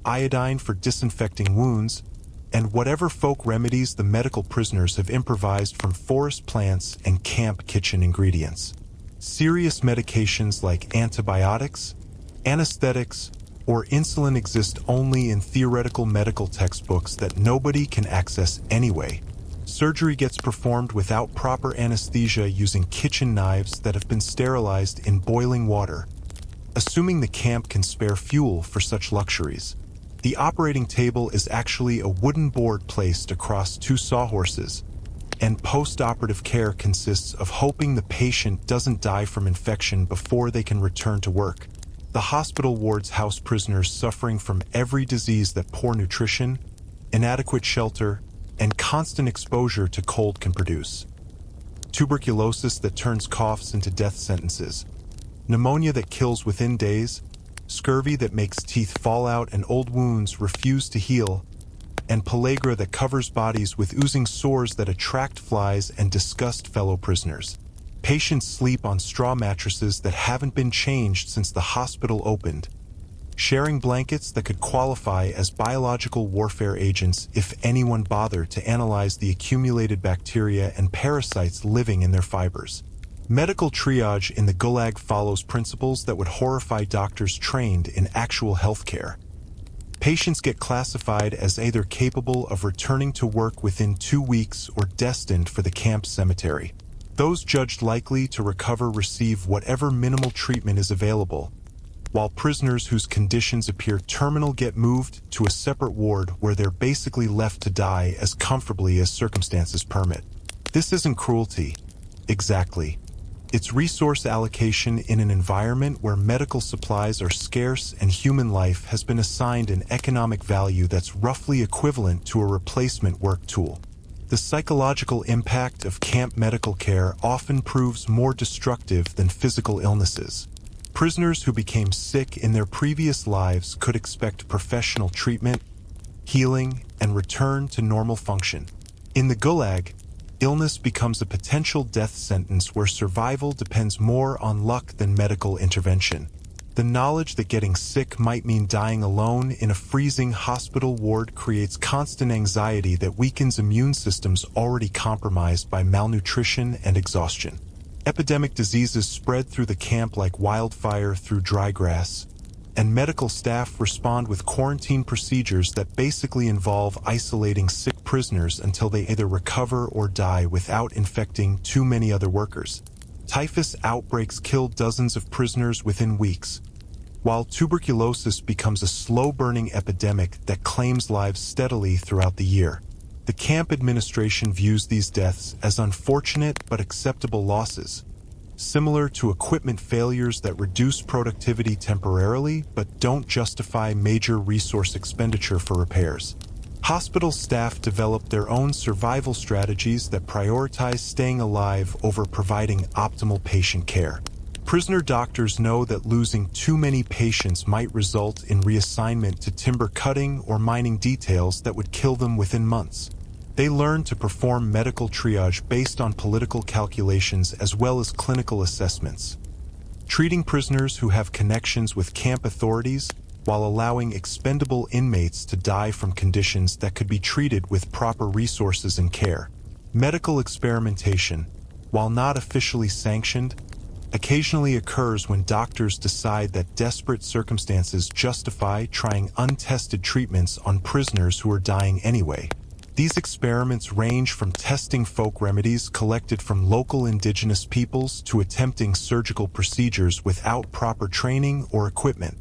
iodine for disinfecting wounds, and whatever folk remedies the medical prisoners have improvised from forest plants and camp kitchen ingredients. Serious medications like antibiotics, anesthetics, or insulin exist only in theoretical medical textbooks that nobody can access anyway. Surgery gets performed without proper anesthesia using kitchen knives that have been sterilized in boiling water, assuming the camp can spare fuel for such luxuries. The operating table is actually a wooden board placed across two sawhorses, and post-operative care consists of hoping the patient doesn't die from infection before they can return to work. The hospital wards house prisoners suffering from every disease that poor nutrition, inadequate shelter, and constant exposure to cold can produce. Tuberculosis that turns coughs into death sentences, pneumonia that kills within days, scurvy that makes teeth fall out and old wounds refuse to heal, and pellagra that covers bodies with oozing sores that attract flies and disgust fellow prisoners. Patients sleep on straw mattresses that haven't been changed since the hospital opened, sharing blankets that could qualify as biological warfare agents if anyone bothered to analyze the accumulated bacteria and parasites living in their fibers. Medical triage in the Gulag follows principles that would horrify doctors trained in actual healthcare. Patients get classified as either capable of returning to work within 2 weeks or destined for the camp cemetery. Those judged likely to recover receive whatever minimal treatment is available, while prisoners whose conditions appear terminal get moved to a separate ward where they're basically left to die as comfortably as circumstances permit. This isn't cruelty, exactly. It's resource allocation in an environment where medical supplies are scarce and human life has been assigned an economic value that's roughly equivalent to a replacement work tool. The psychological impact of camp medical care often proves more destructive than physical illnesses. Prisoners who became sick in their previous lives could expect professional treatment, healing, and return to normal function. In the Gulag, illness becomes a potential death sentence where survival depends more on luck than medical intervention. The knowledge that getting sick might mean dying alone in a freezing hospital ward creates constant anxiety that weakens immune systems already compromised by malnutrition and exhaustion. Epidemic diseases spread through the camp like wildfire through dry grass, and medical staff respond with quarantine procedures that basically involve isolating sick prisoners until they either recover or die without infecting too many other workers. Typhus outbreaks kill dozens of prisoners within weeks, while tuberculosis becomes a slow-burning epidemic that claims lives steadily throughout the year. The camp administration views these deaths as unfortunate but acceptable losses, similar to equipment failures that reduce productivity temporarily but don't justify major resource expenditure for repairs. Hospital staff develop their own survival strategies that prioritize staying alive over providing optimal patient care. Prisoner doctors know that losing too many patients might result in reassignment to timber cutting or mining details that would kill them within months. They learn to perform medical triage based on political calculations as well as clinical assessments, treating prisoners who have connections with camp authorities while allowing expendable inmates to die from conditions that could be treated with proper resources and care. Medical experimentation, while not officially sanctioned, occasionally occurs when doctors decide that desperate circumstances justify trying untested treatments on prisoners who are dying anyway. These experiments range from testing folk remedies collected from local indigenous peoples to attempting surgical procedures without proper training or equipment.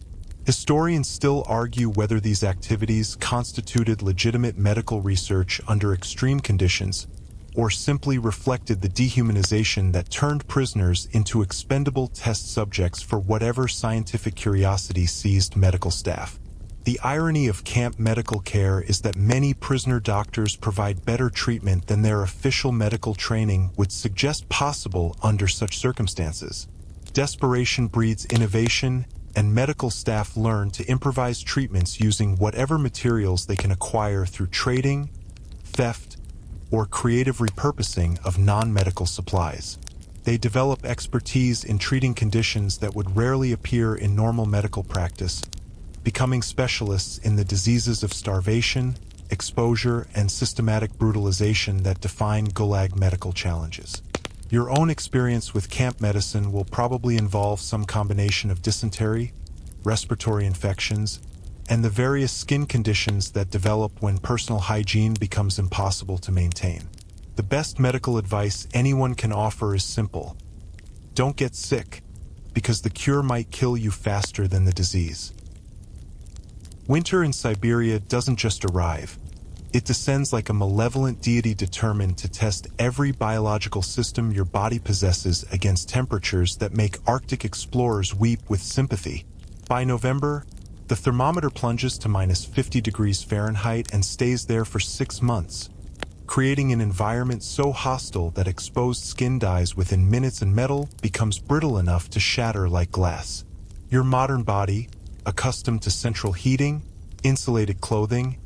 Historians still argue whether these activities constituted legitimate medical research under extreme conditions, or simply reflected the dehumanization that turned prisoners into expendable test subjects for whatever scientific curiosity seized medical staff. The irony of camp medical care is that many prisoner doctors provide better treatment than their official medical training would suggest possible under such circumstances. Desperation breeds innovation, and medical staff learn to improvise treatments using whatever materials they can acquire through trading, theft, or creative repurposing of non-medical supplies. They develop expertise in treating conditions that would rarely appear in normal medical practice, becoming specialists in the diseases of starvation, exposure, and systematic brutalization that define Gulag medical challenges. Your own experience with camp medicine will probably involve some combination of dysentery, respiratory infections, and the various skin conditions that develop when personal hygiene becomes impossible to maintain. The best medical advice anyone can offer is simple. Don't get sick, because the cure might kill you faster than the disease. Winter in Siberia doesn't just arrive. It descends like a malevolent deity determined to test every biological system your body possesses against temperatures that make Arctic explorers weep with sympathy. By November, the thermometer plunges to -50 degrees Fahrenheit and stays there for 6 months, creating an environment so hostile that exposed skin dies within minutes and metal becomes brittle enough to shatter like glass. Your modern body, accustomed to central heating, insulated clothing,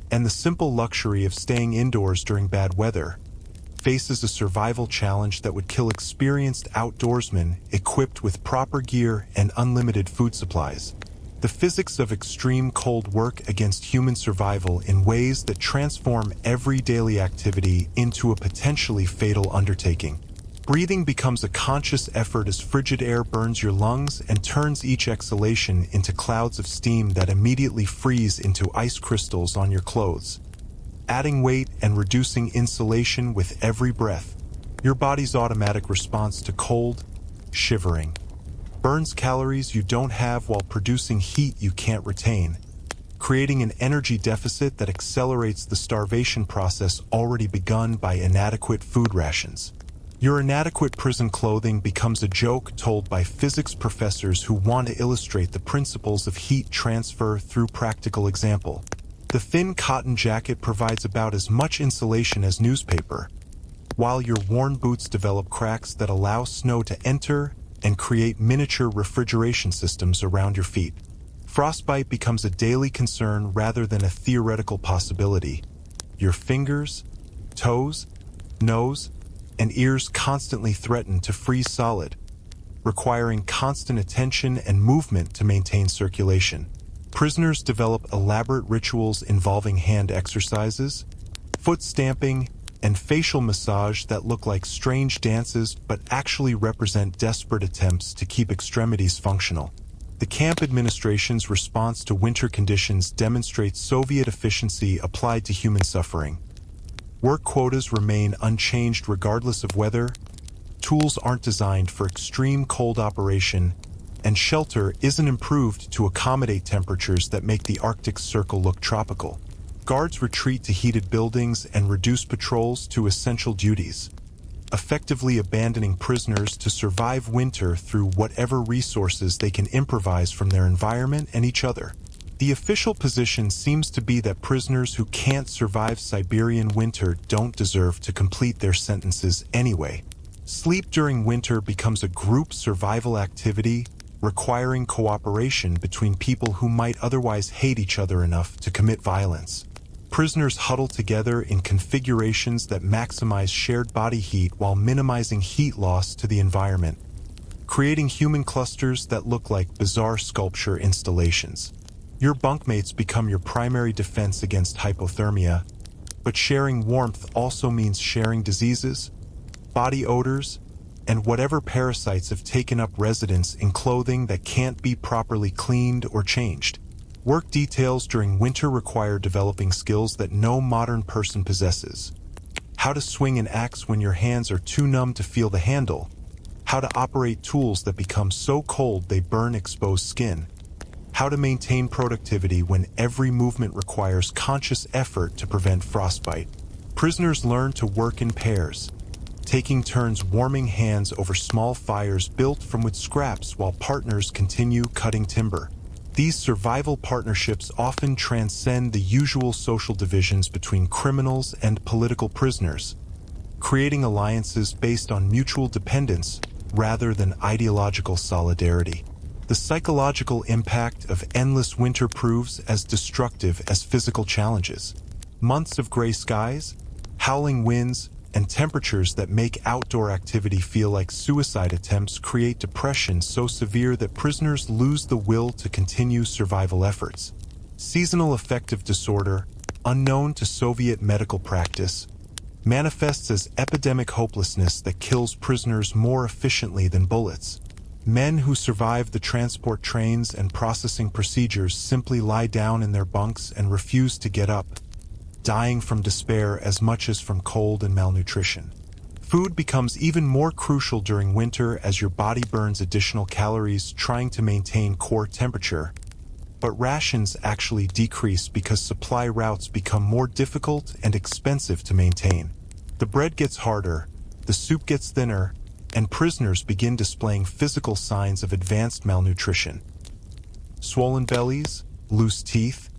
and the simple luxury of staying indoors during bad weather, faces a survival challenge that would kill experienced outdoorsmen equipped with proper gear and unlimited food supplies. The physics of extreme cold work against human survival in ways that transform every daily activity into a potentially fatal undertaking. Breathing becomes a conscious effort as frigid air burns your lungs and turns each exhalation into clouds of steam that immediately freeze into ice crystals on your clothes. Adding weight and reducing insulation with every breath, your body's automatic response to cold, shivering, burns calories you don't have while producing heat you can't retain, creating an energy deficit that accelerates the starvation process already begun by inadequate food rations. Your inadequate prison clothing becomes a joke told by physics professors who want to illustrate the principles of heat transfer through practical example. The thin cotton jacket provides about as much insulation as newspaper, while your worn boots develop cracks that allow snow to enter and create miniature refrigeration systems around your feet. Frostbite becomes a daily concern rather than a theoretical possibility. Your fingers, toes, nose, and ears constantly threaten to freeze solid, requiring constant attention and movement to maintain circulation. Prisoners develop elaborate rituals involving hand exercises, foot stamping, and facial massage that look like strange dances but actually represent desperate attempts to keep extremities functional. The camp administration's response to winter conditions demonstrates Soviet efficiency applied to human suffering. Work quotas remain unchanged regardless of weather, tools aren't designed for extreme cold operation, and shelter isn't improved to accommodate temperatures that make the Arctic Circle look tropical. Guards retreat to heated buildings and reduce patrols to essential duties, effectively abandoning prisoners to survive winter through whatever resources they can improvise from their environment and each other. The official position seems to be that prisoners who can't survive Siberian winter don't deserve to complete their sentences anyway. Sleep during winter becomes a group survival activity, requiring cooperation between people who might otherwise hate each other enough to commit violence. Prisoners huddle together in configurations that maximize shared body heat while minimizing heat loss to the environment, creating human clusters that look like bizarre sculpture installations. Your bunkmates become your primary defense against hypothermia, but sharing warmth also means sharing diseases, body odors, and whatever parasites have taken up residence in clothing that can't be properly cleaned or changed. Work details during winter require developing skills that no modern person possesses. How to swing an axe when your hands are too numb to feel the handle. How to operate tools that become so cold they burn exposed skin. How to maintain productivity when every movement requires conscious effort to prevent frostbite. Prisoners learn to work in pairs, taking turns warming hands over small fires built from wood scraps while partners continue cutting timber. These survival partnerships often transcend the usual social divisions between criminals and political prisoners, creating alliances based on mutual dependence rather than ideological solidarity. The psychological impact of endless winter proves as destructive as physical challenges. Months of gray skies, howling winds, and temperatures that make outdoor activity feel like suicide attempts create depression so severe that prisoners lose the will to continue survival efforts. Seasonal affective disorder, unknown to Soviet medical practice, manifests as epidemic hopelessness that kills prisoners more efficiently than bullets. Men who survive the transport trains and processing procedures simply lie down in their bunks and refuse to get up, dying from despair as much as from cold and malnutrition. Food becomes even more crucial during winter as your body burns additional calories trying to maintain core temperature. But rations actually decrease because supply routes become more difficult and expensive to maintain. The bread gets harder, the soup gets thinner, and prisoners begin displaying physical signs of advanced malnutrition. Swollen bellies, loose teeth,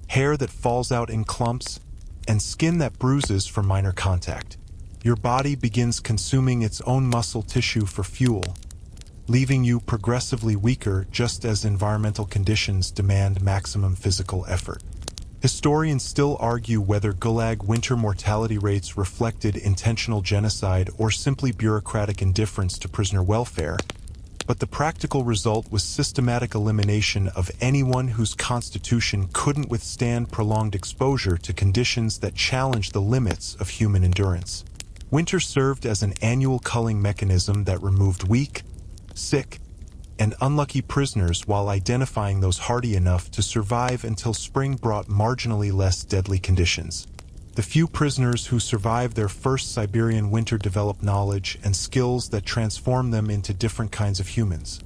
hair that falls out in clumps, and skin that bruises from minor contact. Your body begins consuming its own muscle tissue for fuel, leaving you progressively weaker just as environmental conditions demand maximum physical effort. Historians still argue whether Gulag winter mortality rates reflected intentional genocide or simply bureaucratic indifference to prisoner welfare, but the practical result was systematic elimination of anyone whose constitution couldn't withstand prolonged exposure to conditions that challenged the limits of human endurance. Winter served as an annual culling mechanism that removed weak, sick, and unlucky prisoners while identifying those hardy enough to survive until spring brought marginally less deadly conditions. The few prisoners who survived their first Siberian winter developed knowledge and skills that transform them into different kinds of humans.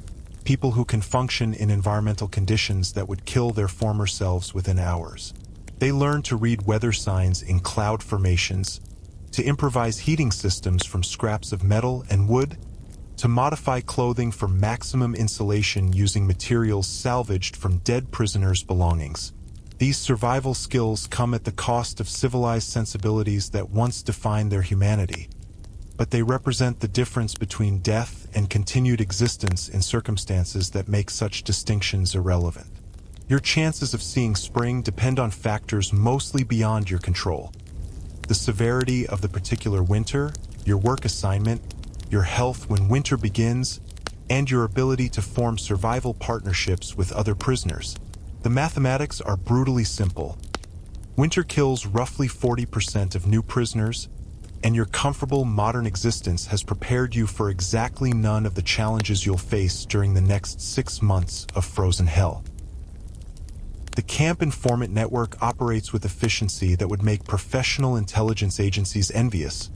People who can function in environmental conditions that would kill their former selves within hours. They learn to read weather signs in cloud formations, to improvise heating systems from scraps of metal and wood, to modify clothing for maximum insulation using materials salvaged from dead prisoners' belongings. These survival skills come at the cost of civilized sensibilities that once defined their humanity, but they represent the difference between death and continued existence in circumstances that make such distinctions irrelevant. Your chances of seeing spring depend on factors mostly beyond your control. The severity of the particular winter, your work assignment, your health when winter begins, and your ability to form survival partnerships with other prisoners. The mathematics are brutally simple. Winter kills roughly 40% of new prisoners, and your comfortable modern existence has prepared you for exactly none of the challenges you'll face during the next 6 months of frozen hell. The camp informant network operates with efficiency that would make professional intelligence agencies envious,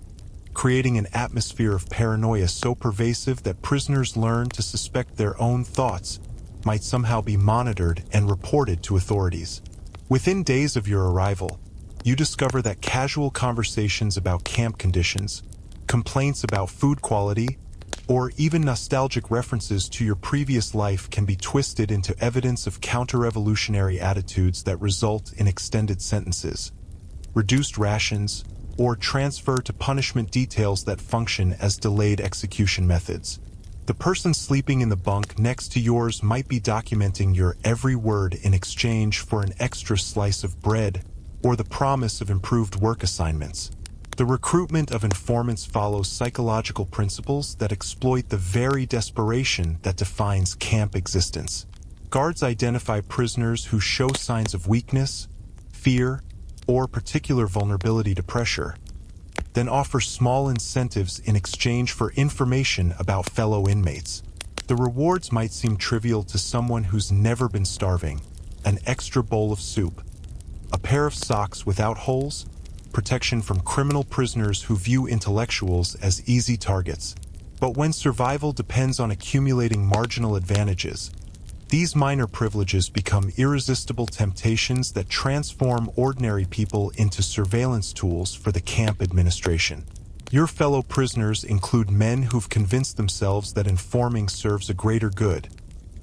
creating an atmosphere of paranoia so pervasive that prisoners learn to suspect their own thoughts might somehow be monitored and reported to authorities. Within days of your arrival, you discover that casual conversations about camp conditions, complaints about food quality, or even nostalgic references to your previous life can be twisted into evidence of counter-revolutionary attitudes that result in extended sentences, reduced rations, or transfer to punishment details that function as delayed execution methods. The person sleeping in the bunk next to yours might be documenting your every word in exchange for an extra slice of bread or the promise of improved work assignments. The recruitment of informants follows psychological principles that exploit the very desperation that defines camp existence. Guards identify prisoners who show signs of weakness, fear, or particular vulnerability to pressure, then offer small incentives in exchange for information about fellow inmates. The rewards might seem trivial to someone who's never been starving: an extra bowl of soup, a pair of socks without holes, protection from criminal prisoners who view intellectuals as easy targets. But when survival depends on accumulating marginal advantages, these minor privileges become irresistible temptations that transform ordinary people into surveillance tools for the camp administration. Your fellow prisoners include men who've convinced themselves that informing serves a greater good,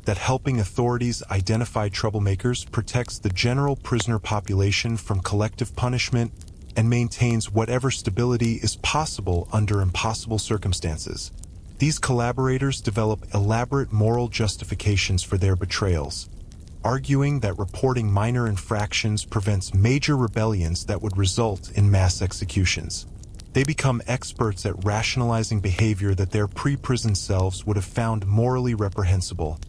that helping authorities identify troublemakers protects the general prisoner population from collective punishment and maintains whatever stability is possible under impossible circumstances. These collaborators develop elaborate moral justifications for their betrayals, arguing that reporting minor infractions prevents major rebellions that would result in mass executions. They become experts at rationalizing behavior that their pre-prison selves would have found morally reprehensible,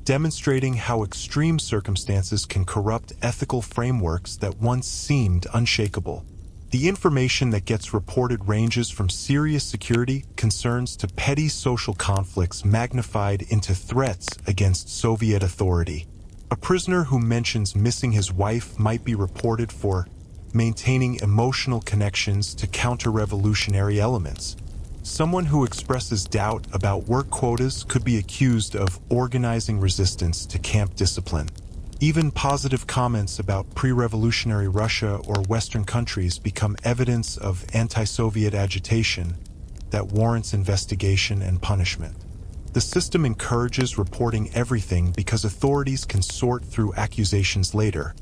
demonstrating how extreme circumstances can corrupt ethical frameworks that once seemed unshakable. The information that gets reported ranges from serious security concerns to petty social conflicts magnified into threats against Soviet authority. A prisoner who mentions missing his wife might be reported for maintaining emotional connections to counter-revolutionary elements. Someone who expresses doubt about work quotas could be accused of organizing resistance to camp discipline. Even positive comments about pre-revolutionary Russia or Western countries become evidence of anti-Soviet agitation that warrants investigation and punishment. The system encourages reporting everything because authorities can sort through accusations later,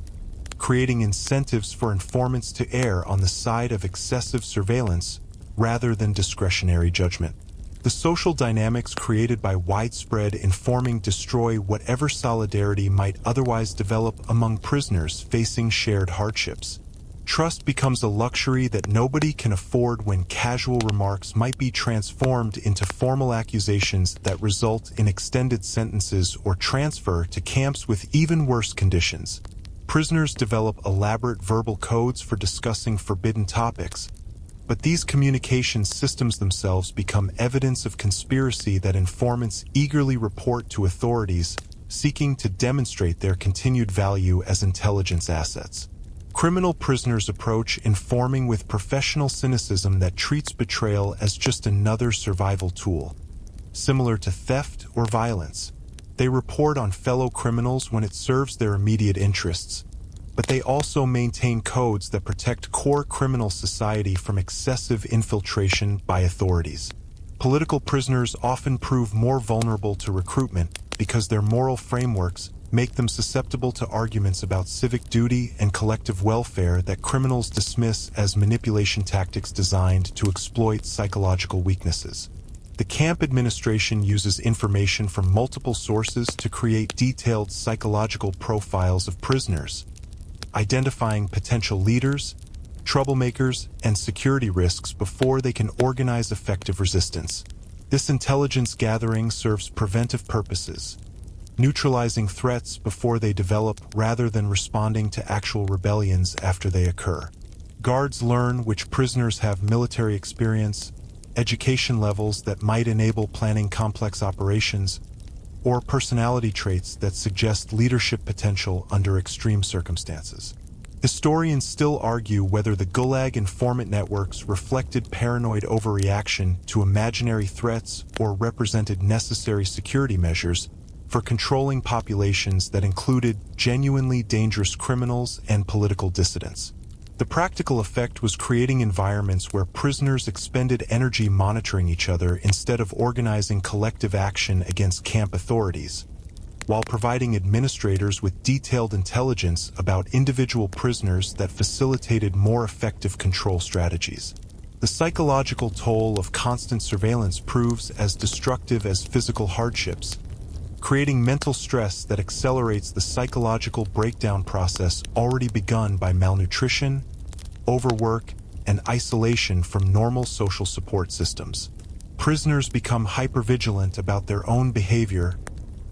creating incentives for informants to err on the side of excessive surveillance rather than discretionary judgment. The social dynamics created by widespread informing destroy whatever solidarity might otherwise develop among prisoners facing shared hardships. Trust becomes a luxury that nobody can afford when casual remarks might be transformed into formal accusations that result in extended sentences or transfer to camps with even worse conditions. Prisoners develop elaborate verbal codes for discussing forbidden topics, but these communication systems themselves become evidence of conspiracy that informants eagerly report to authorities, seeking to demonstrate their continued value as intelligence assets. Criminal prisoners approach informing with professional cynicism that treats betrayal as just another survival tool, similar to theft or violence. They report on fellow criminals when it serves their immediate interests, but they also maintain codes that protect core criminal society from excessive infiltration by authorities. Political prisoners often prove more vulnerable to recruitment because their moral frameworks make them susceptible to arguments about civic duty and collective welfare that criminals dismiss as manipulation tactics designed to exploit psychological weaknesses. The camp administration uses information from multiple sources to create detailed psychological profiles of prisoners, identifying potential leaders, troublemakers, and security risks before they can organize effective resistance. This intelligence gathering serves preventive purposes, neutralizing threats before they develop rather than responding to actual rebellions after they occur. Guards learn which prisoners have military experience, education levels that might enable planning complex operations, or personality traits that suggest leadership potential under extreme circumstances. Historians still argue whether the Gulag informant networks reflected paranoid overreaction to imaginary threats or represented necessary security measures for controlling populations that included genuinely dangerous criminals and political dissidents. The practical effect was creating environments where prisoners expended energy monitoring each other instead of organizing collective action against camp authorities, while providing administrators with detailed intelligence about individual prisoners that facilitated more effective control strategies. The psychological toll of constant surveillance proves as destructive as physical hardships, creating mental stress that accelerates the psychological breakdown process already begun by malnutrition, overwork, and isolation from normal social support systems. Prisoners become hypervigilant about their own behavior,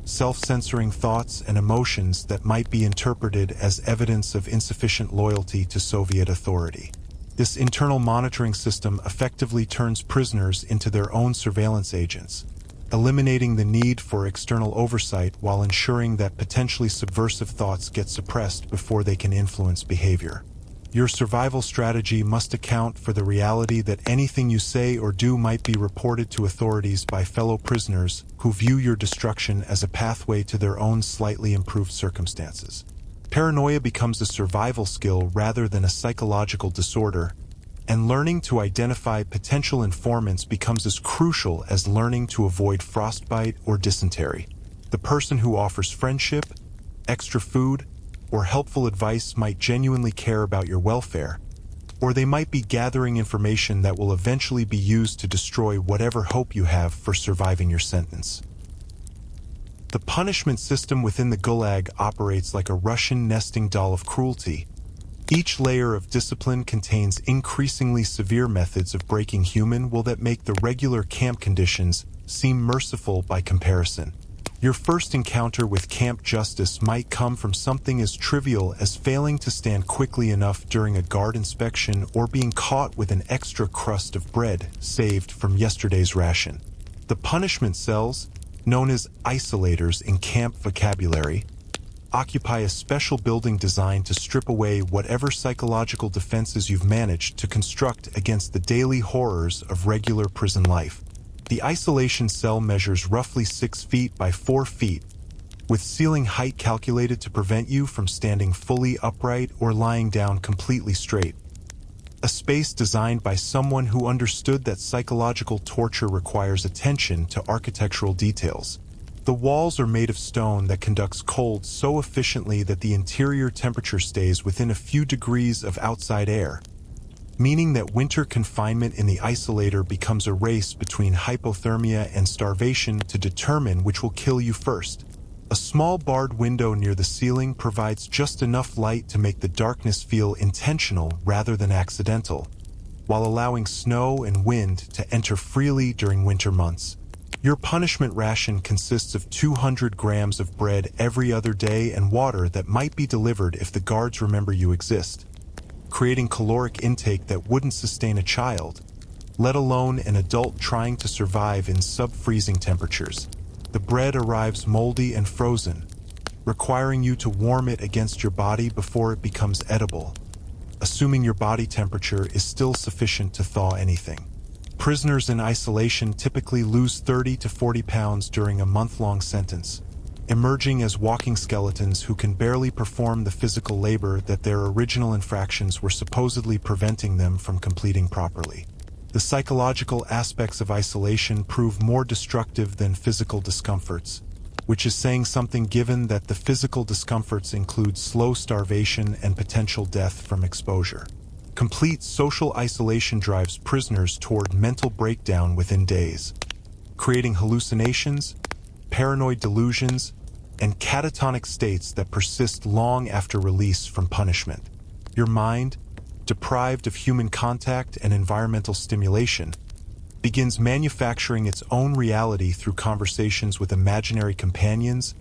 self-censoring thoughts and emotions that might be interpreted as evidence of insufficient loyalty to Soviet authority. This internal monitoring system effectively turns prisoners into their own surveillance agents, eliminating the need for external oversight while ensuring that potentially subversive thoughts get suppressed before they can influence behavior. Your survival strategy must account for the reality that anything you say or do might be reported to authorities by fellow prisoners who view your destruction as a pathway to their own slightly improved circumstances. Paranoia becomes a survival skill rather than a psychological disorder, and learning to identify potential informants becomes as crucial as learning to avoid frostbite or dysentery. The person who offers friendship, extra food, or helpful advice might genuinely care about your welfare, or they might be gathering information that will eventually be used to destroy whatever hope you have for surviving your sentence. The punishment system within the Gulag operates like a Russian nesting doll of cruelty. Each layer of discipline contains increasingly severe methods of breaking human will that make the regular camp conditions seem merciful by comparison. Your first encounter with camp justice might come from something as trivial as failing to stand quickly enough during a guard inspection or being caught with an extra crust of bread saved from yesterday's ration. The punishment cells, known as isolators in camp vocabulary, occupy a special building designed to strip away whatever psychological defenses you've managed to construct against the daily horrors of regular prison life. The isolation cell measures roughly 6 feet by 4 feet, with ceiling height calculated to prevent you from standing fully upright or lying down completely straight. A space designed by someone who understood that psychological torture requires attention to architectural details. The walls are made of stone that conducts cold so efficiently that the interior temperature stays within a few degrees of outside air, meaning that winter confinement in the isolator becomes a race between hypothermia and starvation to determine which will kill you first. A small barred window near the ceiling provides just enough light to make the darkness feel intentional rather than accidental, while allowing snow and wind to enter freely during winter months. Your punishment ration consists of 200 grams of bread every other day and water that might be delivered if the guards remember you exist, creating caloric intake that wouldn't sustain a child, let alone an adult trying to survive in sub-freezing temperatures. The bread arrives moldy and frozen, requiring you to warm it against your body before it becomes edible, assuming your body temperature is still sufficient to thaw anything. Prisoners in isolation typically lose 30 to 40 pounds during a month-long sentence, emerging as walking skeletons who can barely perform the physical labor that their original infractions were supposedly preventing them from completing properly. The psychological aspects of isolation prove more destructive than physical discomforts, which is saying something given that the physical discomforts include slow starvation and potential death from exposure. Complete social isolation drives prisoners toward mental breakdown within days, creating hallucinations, paranoid delusions, and catatonic states that persist long after release from punishment. Your mind, deprived of human contact and environmental stimulation, begins manufacturing its own reality through conversations with imaginary companions,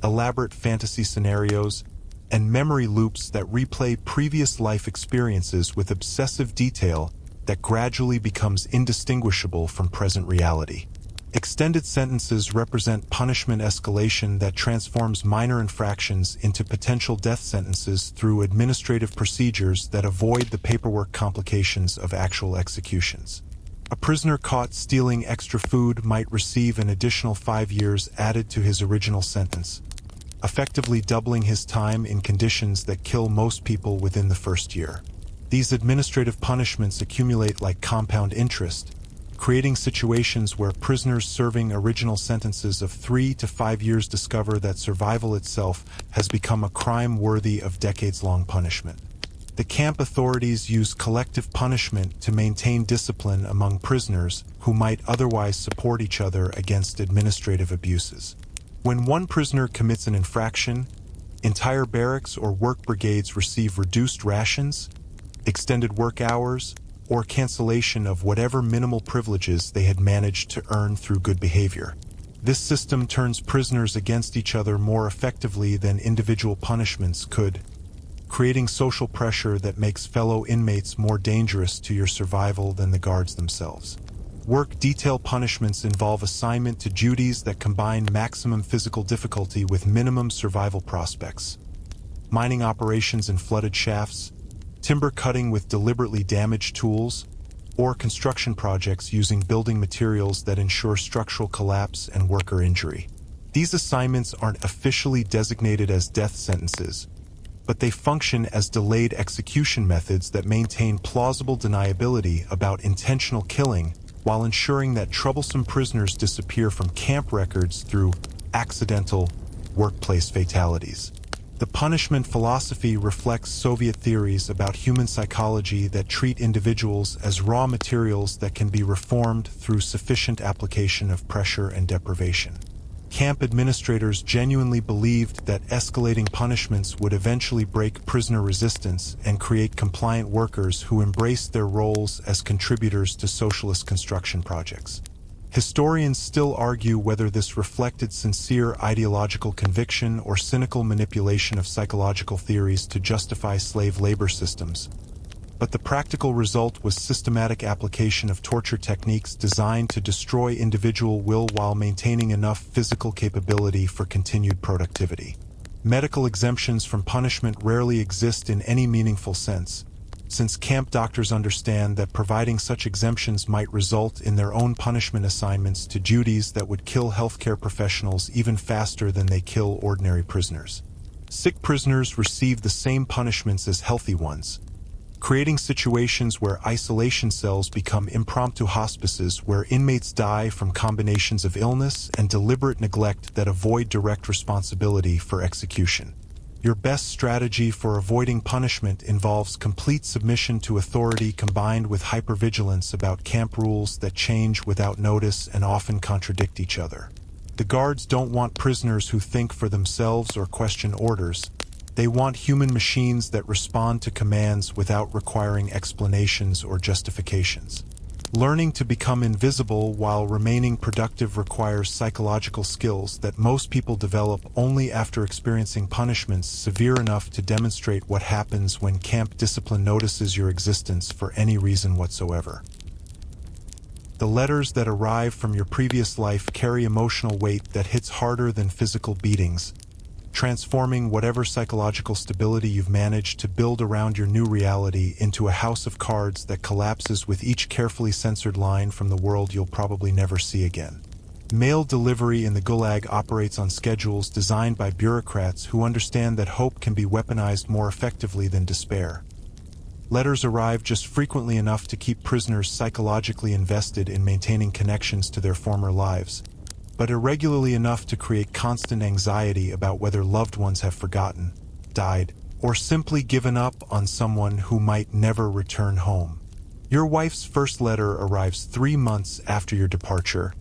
elaborate fantasy scenarios, and memory loops that replay previous life experiences with obsessive detail that gradually becomes indistinguishable from present reality. Extended sentences represent punishment escalation that transforms minor infractions into potential death sentences through administrative procedures that avoid the paperwork complications of actual executions. A prisoner caught stealing extra food might receive an additional 5 years added to his original sentence, effectively doubling his time in conditions that kill most people within the first year. These administrative punishments accumulate like compound interest, creating situations where prisoners serving original sentences of 3 to 5 years discover that survival itself has become a crime worthy of decades-long punishment. The camp authorities use collective punishment to maintain discipline among prisoners who might otherwise support each other against administrative abuses. When one prisoner commits an infraction, entire barracks or work brigades receive reduced rations, extended work hours, or cancellation of whatever minimal privileges they had managed to earn through good behavior. This system turns prisoners against each other more effectively than individual punishments could, creating social pressure that makes fellow inmates more dangerous to your survival than the guards themselves. Work detail punishments involve assignment to duties that combine maximum physical difficulty with minimum survival prospects. Mining operations in flooded shafts, timber cutting with deliberately damaged tools, or construction projects using building materials that ensure structural collapse and worker injury. These assignments aren't officially designated as death sentences, but they function as delayed execution methods that maintain plausible deniability about intentional killing while ensuring that troublesome prisoners disappear from camp records through accidental workplace fatalities. The punishment philosophy reflects Soviet theories about human psychology that treat individuals as raw materials that can be reformed through sufficient application of pressure and deprivation. Camp administrators genuinely believed that escalating punishments would eventually break prisoner resistance and create compliant workers who embraced their roles as contributors to socialist construction projects. Historians still argue whether this reflected sincere ideological conviction or cynical manipulation of psychological theories to justify slave labor systems. But the practical result was systematic application of torture techniques designed to destroy individual will while maintaining enough physical capability for continued productivity. Medical exemptions from punishment rarely exist in any meaningful sense, since camp doctors understand that providing such exemptions might result in their own punishment assignments to duties that would kill healthcare professionals even faster than they kill ordinary prisoners. Sick prisoners receive the same punishments as healthy ones, creating situations where isolation cells become impromptu hospices where inmates die from combinations of illness and deliberate neglect that avoid direct responsibility for execution. Your best strategy for avoiding punishment involves complete submission to authority combined with hypervigilance about camp rules that change without notice and often contradict each other. The guards don't want prisoners who think for themselves or question orders. They want human machines that respond to commands without requiring explanations or justifications. Learning to become invisible while remaining productive requires psychological skills that most people develop only after experiencing punishments severe enough to demonstrate what happens when camp discipline notices your existence for any reason whatsoever. The letters that arrive from your previous life carry emotional weight that hits harder than physical beatings, transforming whatever psychological stability you've managed to build around your new reality into a house of cards that collapses with each carefully censored line from the world you'll probably never see again. Mail delivery in the Gulag operates on schedules designed by bureaucrats who understand that hope can be weaponized more effectively than despair. Letters arrive just frequently enough to keep prisoners psychologically invested in maintaining connections to their former lives, but irregularly enough to create constant anxiety about whether loved ones have forgotten, died, or simply given up on someone who might never return home. Your wife's first letter arrives 3 months after your departure,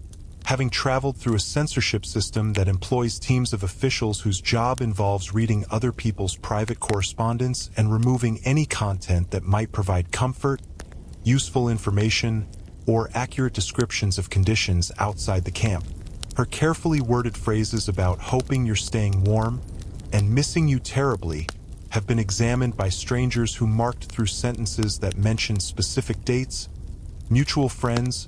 having traveled through a censorship system that employs teams of officials whose job involves reading other people's private correspondence and removing any content that might provide comfort, useful information, or accurate descriptions of conditions outside the camp. Her carefully worded phrases about hoping you're staying warm and missing you terribly have been examined by strangers who marked through sentences that mention specific dates, mutual friends,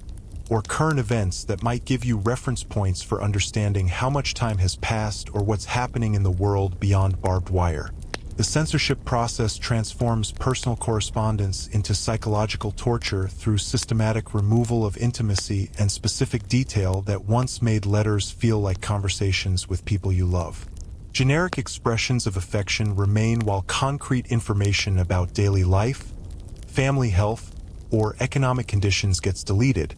or current events that might give you reference points for understanding how much time has passed or what's happening in the world beyond barbed wire. The censorship process transforms personal correspondence into psychological torture through systematic removal of intimacy and specific detail that once made letters feel like conversations with people you love. Generic expressions of affection remain while concrete information about daily life, family health, or economic conditions gets deleted,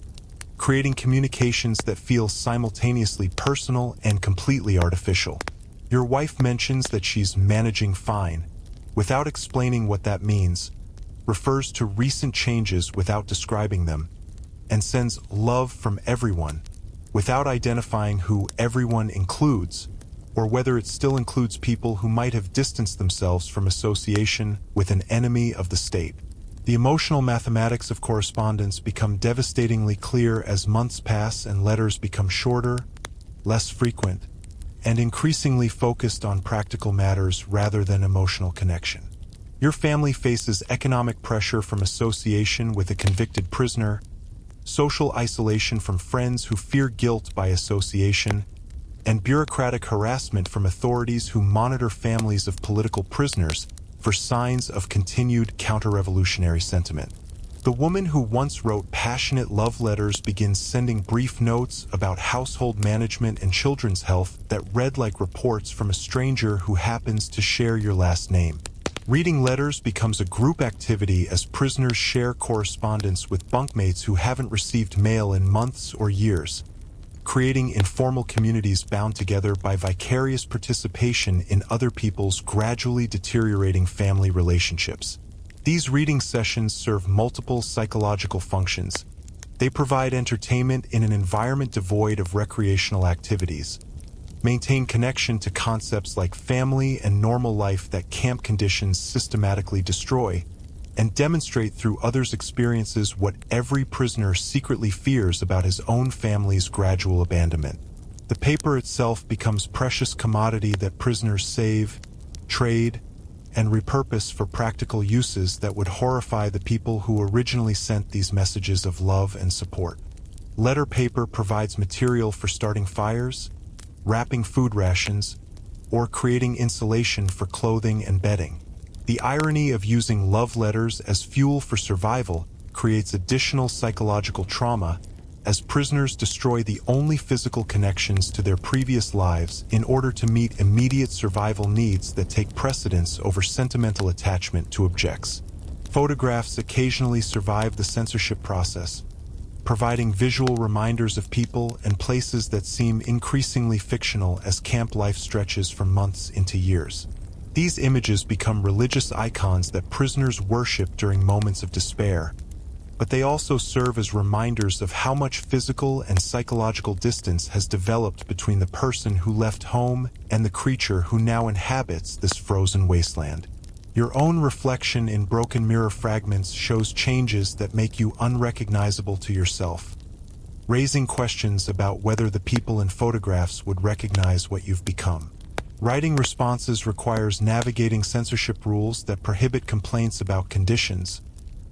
creating communications that feel simultaneously personal and completely artificial. Your wife mentions that she's managing fine, without explaining what that means, refers to recent changes without describing them, and sends love from everyone, without identifying who everyone includes, or whether it still includes people who might have distanced themselves from association with an enemy of the state. The emotional mathematics of correspondence become devastatingly clear as months pass and letters become shorter, less frequent, and increasingly focused on practical matters rather than emotional connection. Your family faces economic pressure from association with a convicted prisoner, social isolation from friends who fear guilt by association, and bureaucratic harassment from authorities who monitor families of political prisoners for signs of continued counter-revolutionary sentiment. The woman who once wrote passionate love letters begins sending brief notes about household management and children's health that read like reports from a stranger who happens to share your last name. Reading letters becomes a group activity as prisoners share correspondence with bunkmates who haven't received mail in months or years, creating informal communities bound together by vicarious participation in other people's gradually deteriorating family relationships. These reading sessions serve multiple psychological functions. They provide entertainment in an environment devoid of recreational activities, maintain connection to concepts like family and normal life that camp conditions systematically destroy, and demonstrate through others' experiences what every prisoner secretly fears about his own family's gradual abandonment. The paper itself becomes precious commodity that prisoners save, trade, and repurpose for practical uses that would horrify the people who originally sent these messages of love and support. Letter paper provides material for starting fires, wrapping food rations, or creating insulation for clothing and bedding. The irony of using love letters as fuel for survival creates additional psychological trauma as prisoners destroy the only physical connections to their previous lives in order to meet immediate survival needs that take precedence over sentimental attachment to objects. Photographs occasionally survive the censorship process, providing visual reminders of people and places that seem increasingly fictional as camp life stretches from months into years. These images become religious icons that prisoners worship during moments of despair, but they also serve as reminders of how much physical and psychological distance has developed between the person who left home and the creature who now inhabits this frozen wasteland. Your own reflection in broken mirror fragments shows changes that make you unrecognizable to yourself, raising questions about whether the people in photographs would recognize what you've become. Writing responses requires navigating censorship rules that prohibit complaints about conditions,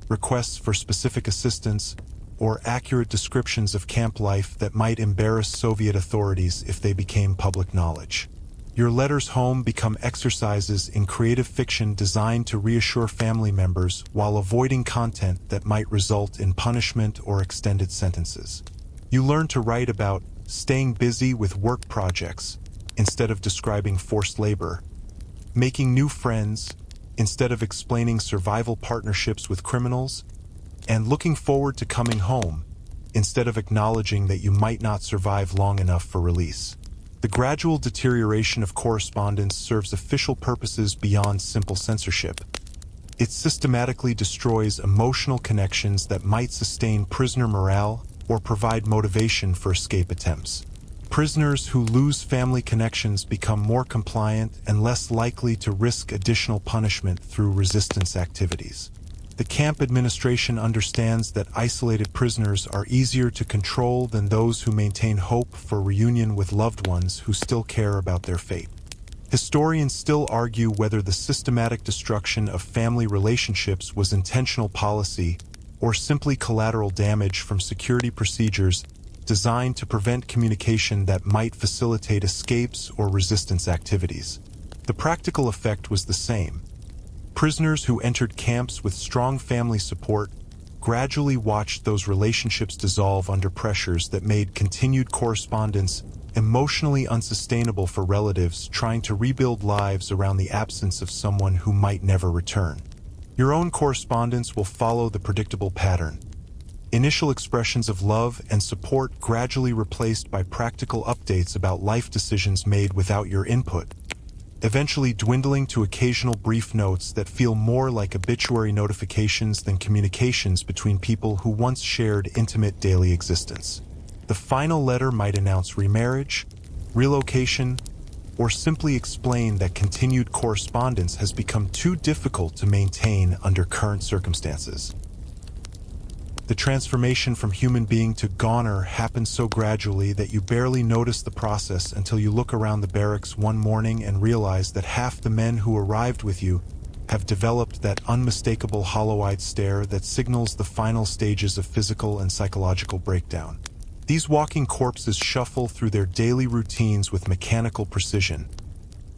requests for specific assistance, or accurate descriptions of camp life that might embarrass Soviet authorities if they became public knowledge. Your letters home become exercises in creative fiction designed to reassure family members while avoiding content that might result in punishment or extended sentences. You learn to write about staying busy with work projects instead of describing forced labor, making new friends instead of explaining survival partnerships with criminals, and looking forward to coming home instead of acknowledging that you might not survive long enough for release. The gradual deterioration of correspondence serves official purposes beyond simple censorship. It systematically destroys emotional connections that might sustain prisoner morale or provide motivation for escape attempts. Prisoners who lose family connections become more compliant and less likely to risk additional punishment through resistance activities. The camp administration understands that isolated prisoners are easier to control than those who maintain hope for reunion with loved ones who still care about their fate. Historians still argue whether the systematic destruction of family relationships was intentional policy or simply collateral damage from security procedures designed to prevent communication that might facilitate escapes or resistance activities. The practical effect was the same. Prisoners who entered camps with strong family support gradually watched those relationships dissolve under pressures that made continued correspondence emotionally unsustainable for relatives trying to rebuild lives around the absence of someone who might never return. Your own correspondence will follow the predictable pattern. Initial expressions of love and support gradually replaced by practical updates about life decisions made without your input, eventually dwindling to occasional brief notes that feel more like obituary notifications than communications between people who once shared intimate daily existence. The final letter might announce remarriage, relocation, or simply explain that continued correspondence has become too difficult to maintain under current circumstances. The transformation from human being to goner happens so gradually that you barely notice the process until you look around the barracks one morning and realize that half the men who arrived with you have developed that unmistakable hollow-eyed stare that signals the final stages of physical and psychological breakdown. These walking corpses shuffle through their daily routines with mechanical precision,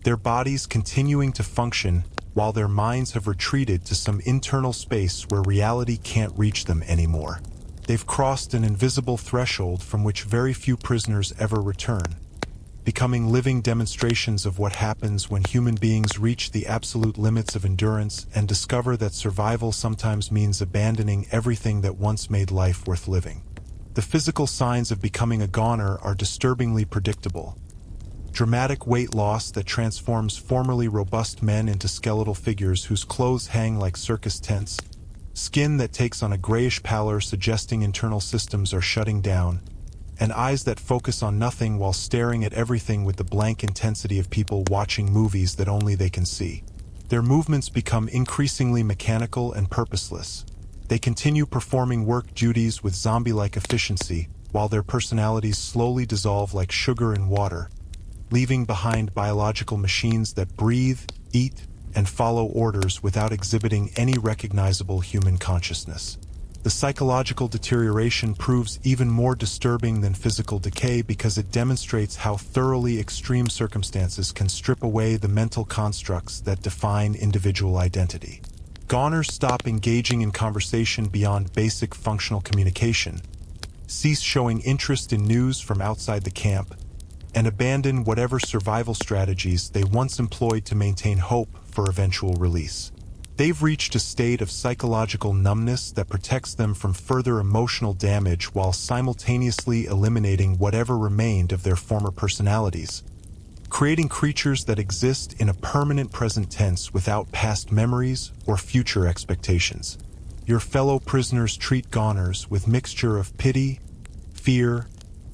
their bodies continuing to function while their minds have retreated to some internal space where reality can't reach them anymore. They've crossed an invisible threshold from which very few prisoners ever return, becoming living demonstrations of what happens when human beings reach the absolute limits of endurance and discover that survival sometimes means abandoning everything that once made life worth living. The physical signs of becoming a goner are disturbingly predictable. Dramatic weight loss that transforms formerly robust men into skeletal figures whose clothes hang like circus tents, skin that takes on a grayish pallor suggesting internal systems are shutting down, and eyes that focus on nothing while staring at everything with the blank intensity of people watching movies that only they can see. Their movements become increasingly mechanical and purposeless. They continue performing work duties with zombie-like efficiency, while their personalities slowly dissolve like sugar in water, leaving behind biological machines that breathe, eat, and follow orders without exhibiting any recognizable human consciousness. The psychological deterioration proves even more disturbing than physical decay because it demonstrates how thoroughly extreme circumstances can strip away the mental constructs that define individual identity. Goners stop engaging in conversation beyond basic functional communication, cease showing interest in news from outside the camp, and abandon whatever survival strategies they once employed to maintain hope for eventual release. They've reached a state of psychological numbness that protects them from further emotional damage while simultaneously eliminating whatever remained of their former personalities, creating creatures that exist in a permanent present tense without past memories or future expectations. Your fellow prisoners treat goners with mixture of pity, fear,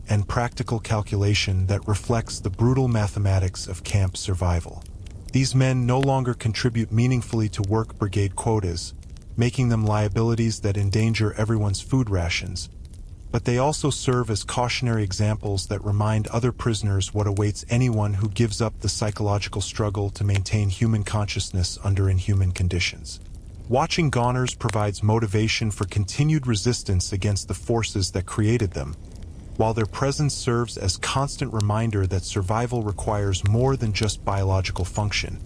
and practical calculation that reflects the brutal mathematics of camp survival. These men no longer contribute meaningfully to work brigade quotas, making them liabilities that endanger everyone's food rations, but they also serve as cautionary examples that remind other prisoners what awaits anyone who gives up the psychological struggle to maintain human consciousness under inhuman conditions. Watching goners provides motivation for continued resistance against the forces that created them, while their presence serves as constant reminder that survival requires more than just biological function.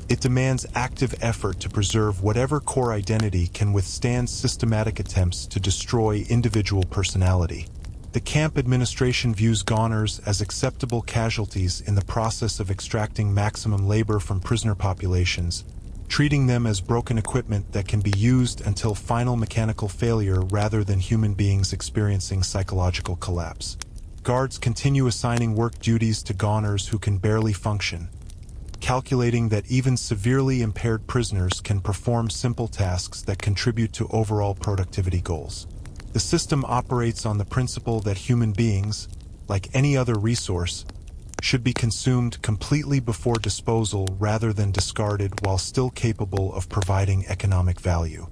It demands active effort to preserve whatever core identity can withstand systematic attempts to destroy individual personality. The camp administration views goners as acceptable casualties in the process of extracting maximum labor from prisoner populations, treating them as broken equipment that can be used until final mechanical failure rather than human beings experiencing psychological collapse. Guards continue assigning work duties to goners who can barely function, calculating that even severely impaired prisoners can perform simple tasks that contribute to overall productivity goals. The system operates on the principle that human beings, like any other resource, should be consumed completely before disposal rather than discarded while still capable of providing economic value.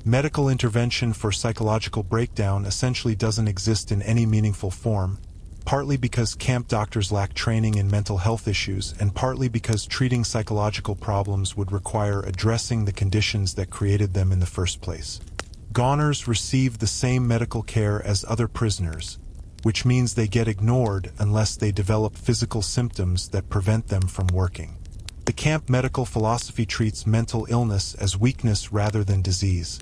Medical intervention for psychological breakdown essentially doesn't exist in any meaningful form, partly because camp doctors lack training in mental health issues and partly because treating psychological problems would require addressing the conditions that created them in the first place. Goners receive the same medical care as other prisoners, which means they get ignored unless they develop physical symptoms that prevent them from working. The camp medical philosophy treats mental illness as weakness rather than disease,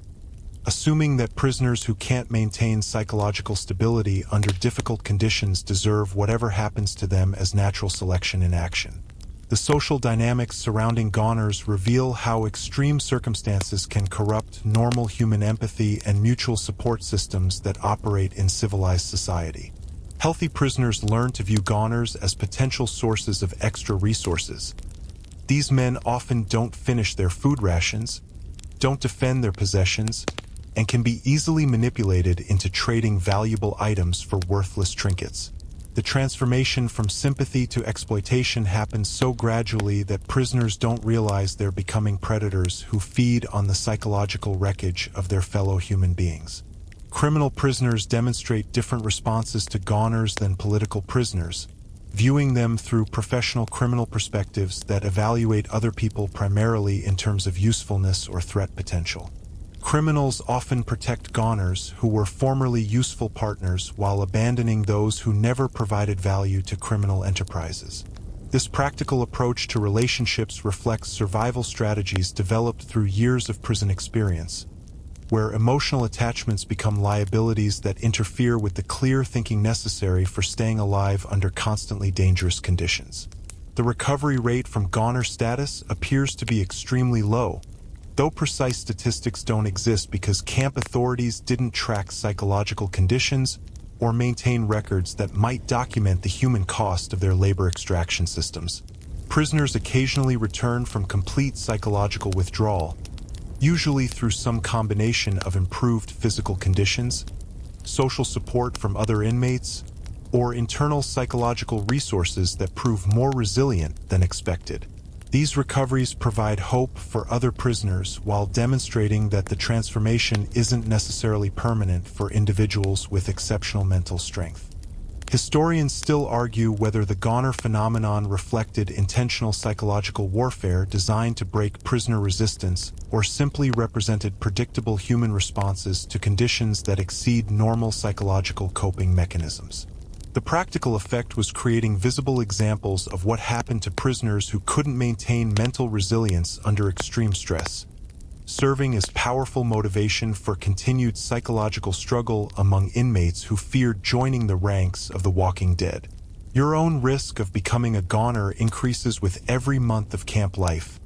assuming that prisoners who can't maintain psychological stability under difficult conditions deserve whatever happens to them as natural selection in action. The social dynamics surrounding goners reveal how extreme circumstances can corrupt normal human empathy and mutual support systems that operate in civilized society. Healthy prisoners learn to view goners as potential sources of extra resources. These men often don't finish their food rations, don't defend their possessions, and can be easily manipulated into trading valuable items for worthless trinkets. The transformation from sympathy to exploitation happens so gradually that prisoners don't realize they're becoming predators who feed on the psychological wreckage of their fellow human beings. Criminal prisoners demonstrate different responses to goners than political prisoners, viewing them through professional criminal perspectives that evaluate other people primarily in terms of usefulness or threat potential. Criminals often protect goners who were formerly useful partners while abandoning those who never provided value to criminal enterprises. This practical approach to relationships reflects survival strategies developed through years of prison experience, where emotional attachments become liabilities that interfere with the clear thinking necessary for staying alive under constantly dangerous conditions. The recovery rate from goner status appears to be extremely low, though precise statistics don't exist because camp authorities didn't track psychological conditions, or maintain records that might document the human cost of their labor extraction systems. Prisoners occasionally return from complete psychological withdrawal, usually through some combination of improved physical conditions, social support from other inmates, or internal psychological resources that prove more resilient than expected. These recoveries provide hope for other prisoners while demonstrating that the transformation isn't necessarily permanent for individuals with exceptional mental strength. Historians still argue whether the goner phenomenon reflected intentional psychological warfare designed to break prisoner resistance or simply represented predictable human responses to conditions that exceed normal psychological coping mechanisms. The practical effect was creating visible examples of what happened to prisoners who couldn't maintain mental resilience under extreme stress, serving as powerful motivation for continued psychological struggle among inmates who feared joining the ranks of the walking dead. Your own risk of becoming a goner increases with every month of camp life,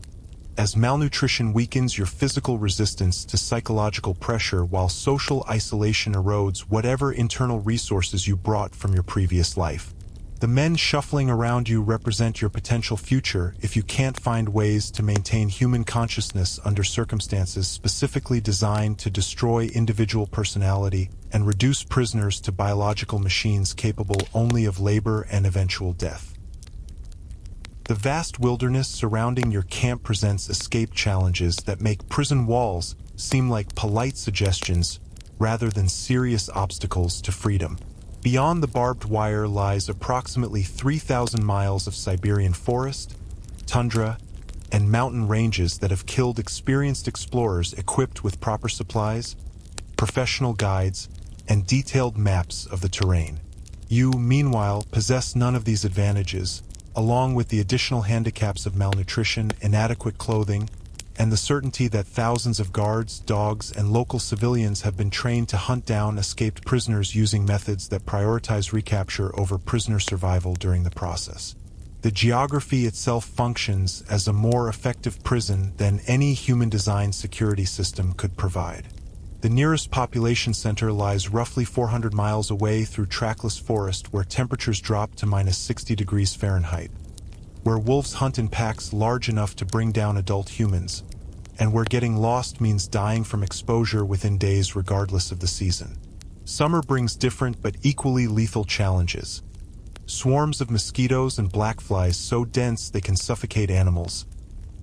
as malnutrition weakens your physical resistance to psychological pressure while social isolation erodes whatever internal resources you brought from your previous life. The men shuffling around you represent your potential future if you can't find ways to maintain human consciousness under circumstances specifically designed to destroy individual personality and reduce prisoners to biological machines capable only of labor and eventual death. The vast wilderness surrounding your camp presents escape challenges that make prison walls seem like polite suggestions rather than serious obstacles to freedom. Beyond the barbed wire lies approximately 3,000 miles of Siberian forest, tundra, and mountain ranges that have killed experienced explorers equipped with proper supplies, professional guides, and detailed maps of the terrain. You, meanwhile, possess none of these advantages, along with the additional handicaps of malnutrition, inadequate clothing, and the certainty that thousands of guards, dogs, and local civilians have been trained to hunt down escaped prisoners using methods that prioritize recapture over prisoner survival during the process. The geography itself functions as a more effective prison than any human-designed security system could provide. The nearest population center lies roughly 400 miles away through trackless forest where temperatures drop to minus 60 degrees Fahrenheit, where wolves hunt in packs large enough to bring down adult humans, and where getting lost means dying from exposure within days regardless of the season. Summer brings different but equally lethal challenges. Swarms of mosquitoes and black flies so dense they can suffocate animals,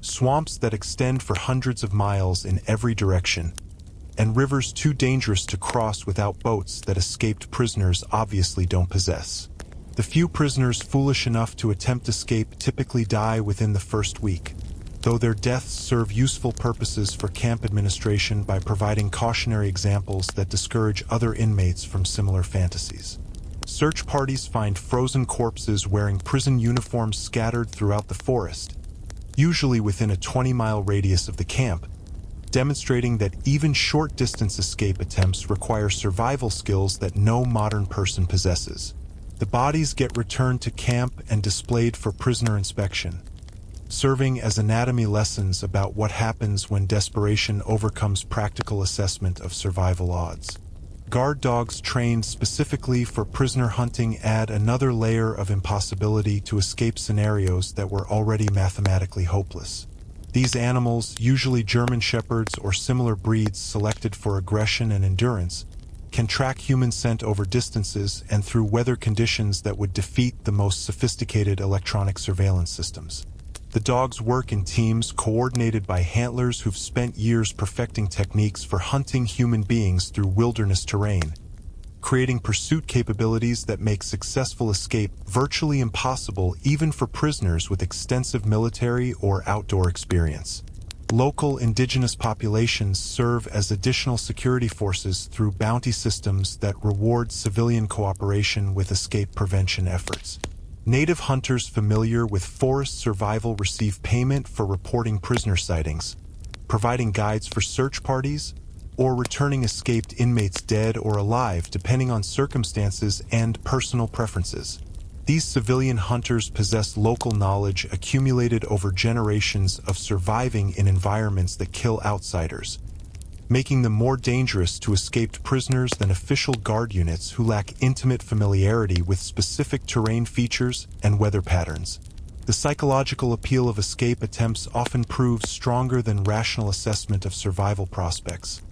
swamps that extend for hundreds of miles in every direction, and rivers too dangerous to cross without boats that escaped prisoners obviously don't possess. The few prisoners foolish enough to attempt escape typically die within the first week, though their deaths serve useful purposes for camp administration by providing cautionary examples that discourage other inmates from similar fantasies. Search parties find frozen corpses wearing prison uniforms scattered throughout the forest, usually within a 20-mile radius of the camp, demonstrating that even short-distance escape attempts require survival skills that no modern person possesses. The bodies get returned to camp and displayed for prisoner inspection, serving as anatomy lessons about what happens when desperation overcomes practical assessment of survival odds. Guard dogs trained specifically for prisoner hunting add another layer of impossibility to escape scenarios that were already mathematically hopeless. These animals, usually German shepherds or similar breeds selected for aggression and endurance, can track human scent over distances and through weather conditions that would defeat the most sophisticated electronic surveillance systems. The dogs work in teams coordinated by handlers who've spent years perfecting techniques for hunting human beings through wilderness terrain, creating pursuit capabilities that make successful escape virtually impossible even for prisoners with extensive military or outdoor experience. Local indigenous populations serve as additional security forces through bounty systems that reward civilian cooperation with escape prevention efforts. Native hunters familiar with forest survival receive payment for reporting prisoner sightings, providing guides for search parties, or returning escaped inmates dead or alive depending on circumstances and personal preferences. These civilian hunters possess local knowledge accumulated over generations of surviving in environments that kill outsiders, making them more dangerous to escaped prisoners than official guard units who lack intimate familiarity with specific terrain features and weather patterns. The psychological appeal of escape attempts often proves stronger than rational assessment of survival prospects,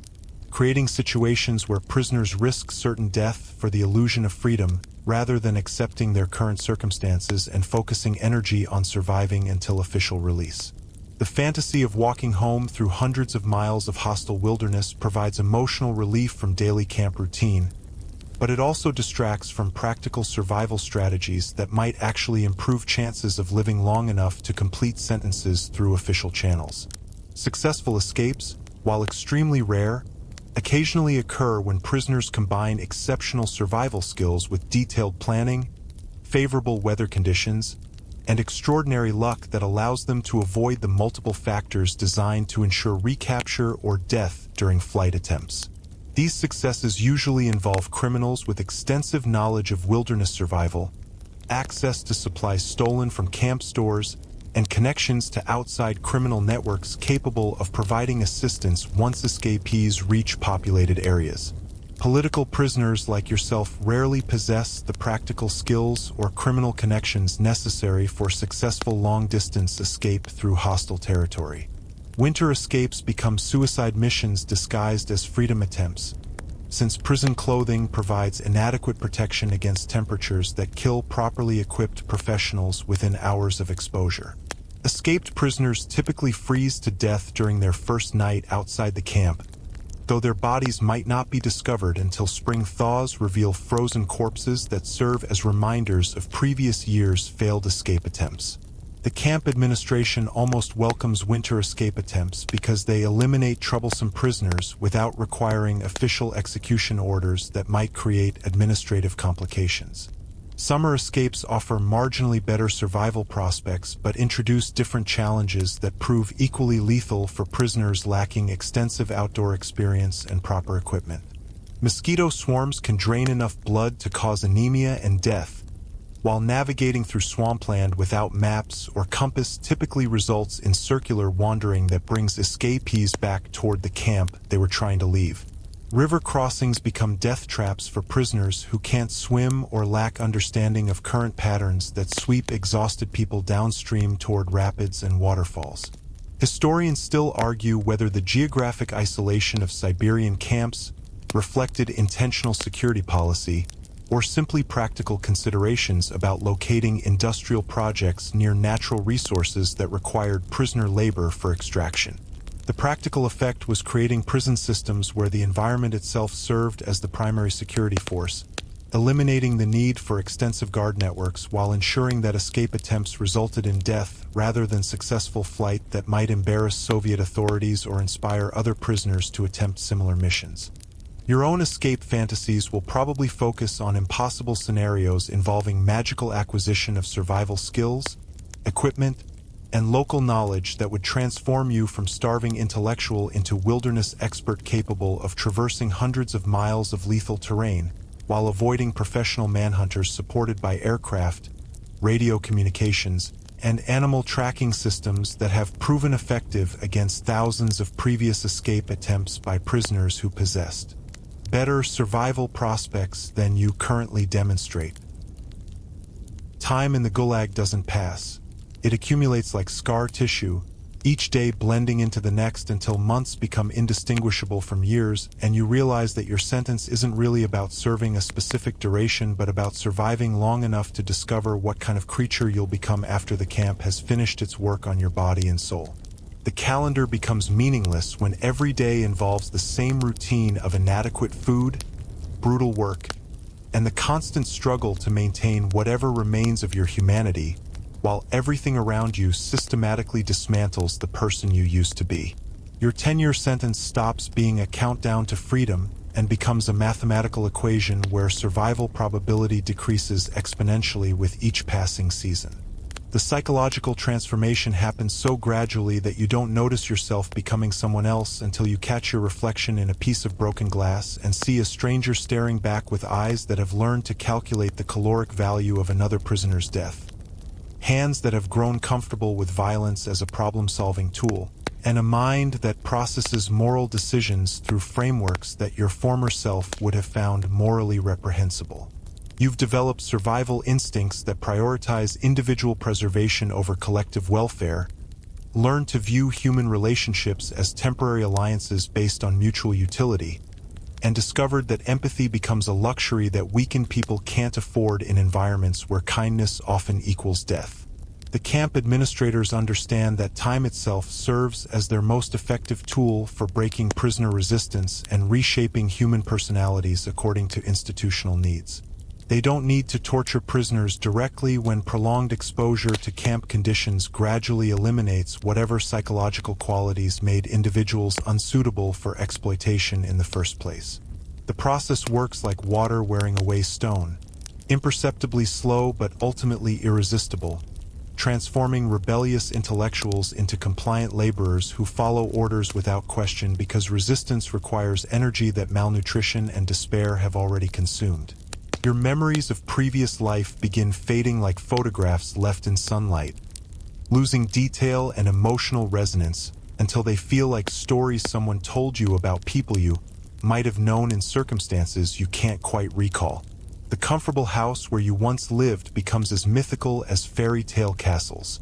creating situations where prisoners risk certain death for the illusion of freedom rather than accepting their current circumstances and focusing energy on surviving until official release. The fantasy of walking home through hundreds of miles of hostile wilderness provides emotional relief from daily camp routine, but it also distracts from practical survival strategies that might actually improve chances of living long enough to complete sentences through official channels. Successful escapes, while extremely rare, occasionally occur when prisoners combine exceptional survival skills with detailed planning, favorable weather conditions, and extraordinary luck that allows them to avoid the multiple factors designed to ensure recapture or death during flight attempts. These successes usually involve criminals with extensive knowledge of wilderness survival, access to supplies stolen from camp stores, and connections to outside criminal networks capable of providing assistance once escapees reach populated areas. Political prisoners like yourself rarely possess the practical skills or criminal connections necessary for successful long-distance escape through hostile territory. Winter escapes become suicide missions disguised as freedom attempts, since prison clothing provides inadequate protection against temperatures that kill properly equipped professionals within hours of exposure. Escaped prisoners typically freeze to death during their first night outside the camp, though their bodies might not be discovered until spring thaws reveal frozen corpses that serve as reminders of previous years' failed escape attempts. The camp administration almost welcomes winter escape attempts because they eliminate troublesome prisoners without requiring official execution orders that might create administrative complications. Summer escapes offer marginally better survival prospects but introduce different challenges that prove equally lethal for prisoners lacking extensive outdoor experience and proper equipment. Mosquito swarms can drain enough blood to cause anemia and death, while navigating through swampland without maps or compass typically results in circular wandering that brings escapees back toward the camp they were trying to leave. River crossings become death traps for prisoners who can't swim or lack understanding of current patterns that sweep exhausted people downstream toward rapids and waterfalls. Historians still argue whether the geographic isolation of Siberian camps reflected intentional security policy or simply practical considerations about locating industrial projects near natural resources that required prisoner labor for extraction. The practical effect was creating prison systems where the environment itself served as the primary security force, eliminating the need for extensive guard networks while ensuring that escape attempts resulted in death rather than successful flight that might embarrass Soviet authorities or inspire other prisoners to attempt similar missions. Your own escape fantasies will probably focus on impossible scenarios involving magical acquisition of survival skills, equipment, and local knowledge that would transform you from starving intellectual into wilderness expert capable of traversing hundreds of miles of lethal terrain while avoiding professional manhunters supported by aircraft, radio communications, and animal tracking systems that have proven effective against thousands of previous escape attempts by prisoners who possessed better survival prospects than you currently demonstrate. Time in the Gulag doesn't pass. It accumulates like scar tissue, each day blending into the next until months become indistinguishable from years, and you realize that your sentence isn't really about serving a specific duration but about surviving long enough to discover what kind of creature you'll become after the camp has finished its work on your body and soul. The calendar becomes meaningless when every day involves the same routine of inadequate food, brutal work, and the constant struggle to maintain whatever remains of your humanity, while everything around you systematically dismantles the person you used to be. Your 10-year sentence stops being a countdown to freedom and becomes a mathematical equation where survival probability decreases exponentially with each passing season. The psychological transformation happens so gradually that you don't notice yourself becoming someone else until you catch your reflection in a piece of broken glass and see a stranger staring back with eyes that have learned to calculate the caloric value of another prisoner's death. Hands that have grown comfortable with violence as a problem-solving tool, and a mind that processes moral decisions through frameworks that your former self would have found morally reprehensible. You've developed survival instincts that prioritize individual preservation over collective welfare, learned to view human relationships as temporary alliances based on mutual utility, and discovered that empathy becomes a luxury that weakened people can't afford in environments where kindness often equals death. The camp administrators understand that time itself serves as their most effective tool for breaking prisoner resistance and reshaping human personalities according to institutional needs. They don't need to torture prisoners directly when prolonged exposure to camp conditions gradually eliminates whatever psychological qualities made individuals unsuitable for exploitation in the first place. The process works like water wearing away stone, imperceptibly slow but ultimately irresistible, transforming rebellious intellectuals into compliant laborers who follow orders without question because resistance requires energy that malnutrition and despair have already consumed. Your memories of previous life begin fading like photographs left in sunlight, losing detail and emotional resonance until they feel like stories someone told you about people you might have known in circumstances you can't quite recall. The comfortable house where you once lived becomes as mythical as fairy tale castles,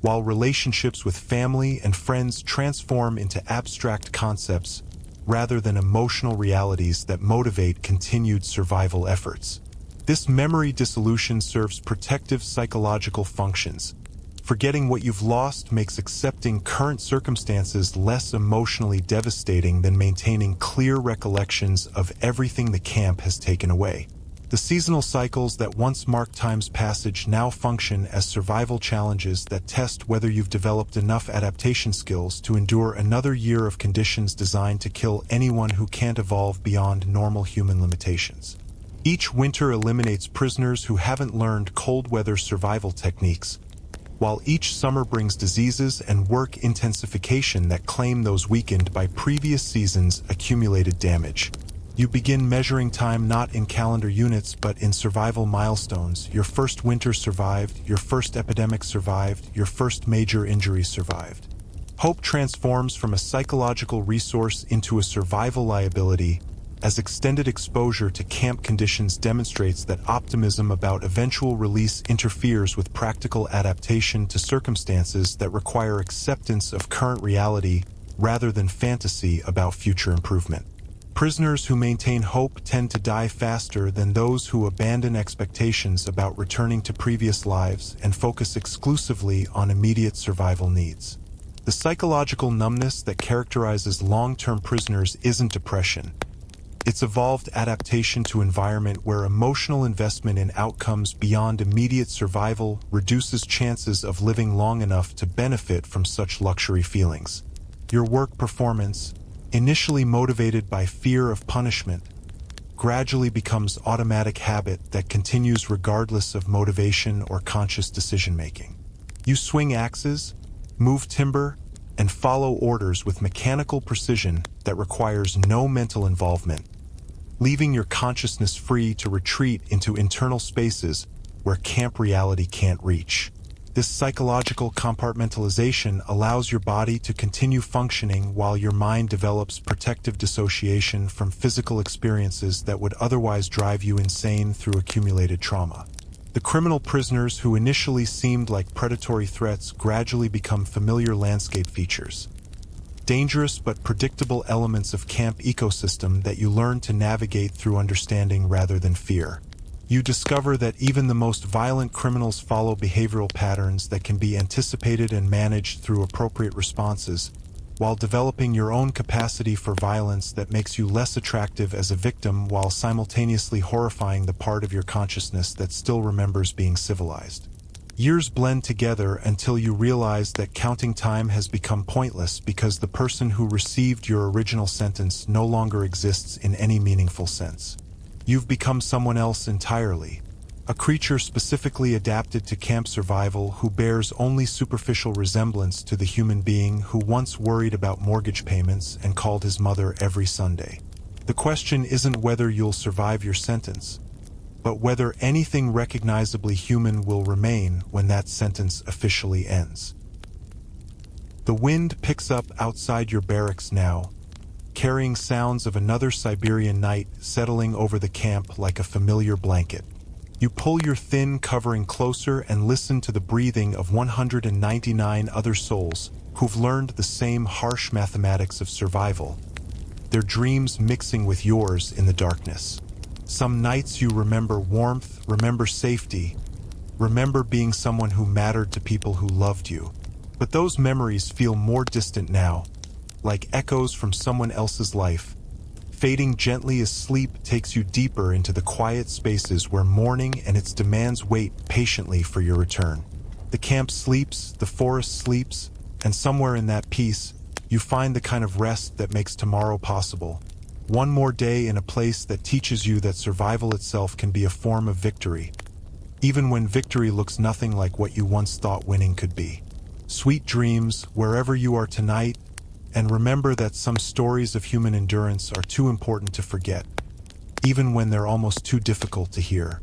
while relationships with family and friends transform into abstract concepts rather than emotional realities that motivate continued survival efforts. This memory dissolution serves protective psychological functions. Forgetting what you've lost makes accepting current circumstances less emotionally devastating than maintaining clear recollections of everything the camp has taken away. The seasonal cycles that once marked time's passage now function as survival challenges that test whether you've developed enough adaptation skills to endure another year of conditions designed to kill anyone who can't evolve beyond normal human limitations. Each winter eliminates prisoners who haven't learned cold weather survival techniques, while each summer brings diseases and work intensification that claim those weakened by previous seasons' accumulated damage. You begin measuring time not in calendar units but in survival milestones. Your first winter survived, your first epidemic survived, your first major injury survived. Hope transforms from a psychological resource into a survival liability as extended exposure to camp conditions demonstrates that optimism about eventual release interferes with practical adaptation to circumstances that require acceptance of current reality rather than fantasy about future improvement. Prisoners who maintain hope tend to die faster than those who abandon expectations about returning to previous lives and focus exclusively on immediate survival needs. The psychological numbness that characterizes long-term prisoners isn't depression. It's evolved adaptation to environment where emotional investment in outcomes beyond immediate survival reduces chances of living long enough to benefit from such luxury feelings. Your work performance, initially motivated by fear of punishment, gradually becomes automatic habit that continues regardless of motivation or conscious decision-making. You swing axes, move timber, and follow orders with mechanical precision that requires no mental involvement, leaving your consciousness free to retreat into internal spaces where camp reality can't reach. This psychological compartmentalization allows your body to continue functioning while your mind develops protective dissociation from physical experiences that would otherwise drive you insane through accumulated trauma. The criminal prisoners who initially seemed like predatory threats gradually become familiar landscape features, dangerous but predictable elements of camp ecosystem that you learn to navigate through understanding rather than fear. You discover that even the most violent criminals follow behavioral patterns that can be anticipated and managed through appropriate responses, while developing your own capacity for violence that makes you less attractive as a victim while simultaneously horrifying the part of your consciousness that still remembers being civilized. Years blend together until you realize that counting time has become pointless because the person who received your original sentence no longer exists in any meaningful sense. You've become someone else entirely, a creature specifically adapted to camp survival who bears only superficial resemblance to the human being who once worried about mortgage payments and called his mother every Sunday. The question isn't whether you'll survive your sentence, but whether anything recognizably human will remain when that sentence officially ends. The wind picks up outside your barracks now, carrying sounds of another Siberian night settling over the camp like a familiar blanket. You pull your thin covering closer and listen to the breathing of 199 other souls who've learned the same harsh mathematics of survival, their dreams mixing with yours in the darkness. Some nights you remember warmth, remember safety, remember being someone who mattered to people who loved you. But those memories feel more distant now, like echoes from someone else's life, fading gently as sleep takes you deeper into the quiet spaces where morning and its demands wait patiently for your return. The camp sleeps, the forest sleeps, and somewhere in that peace, you find the kind of rest that makes tomorrow possible. One more day in a place that teaches you that survival itself can be a form of victory, even when victory looks nothing like what you once thought winning could be. Sweet dreams, wherever you are tonight, and remember that some stories of human endurance are too important to forget, even when they're almost too difficult to hear.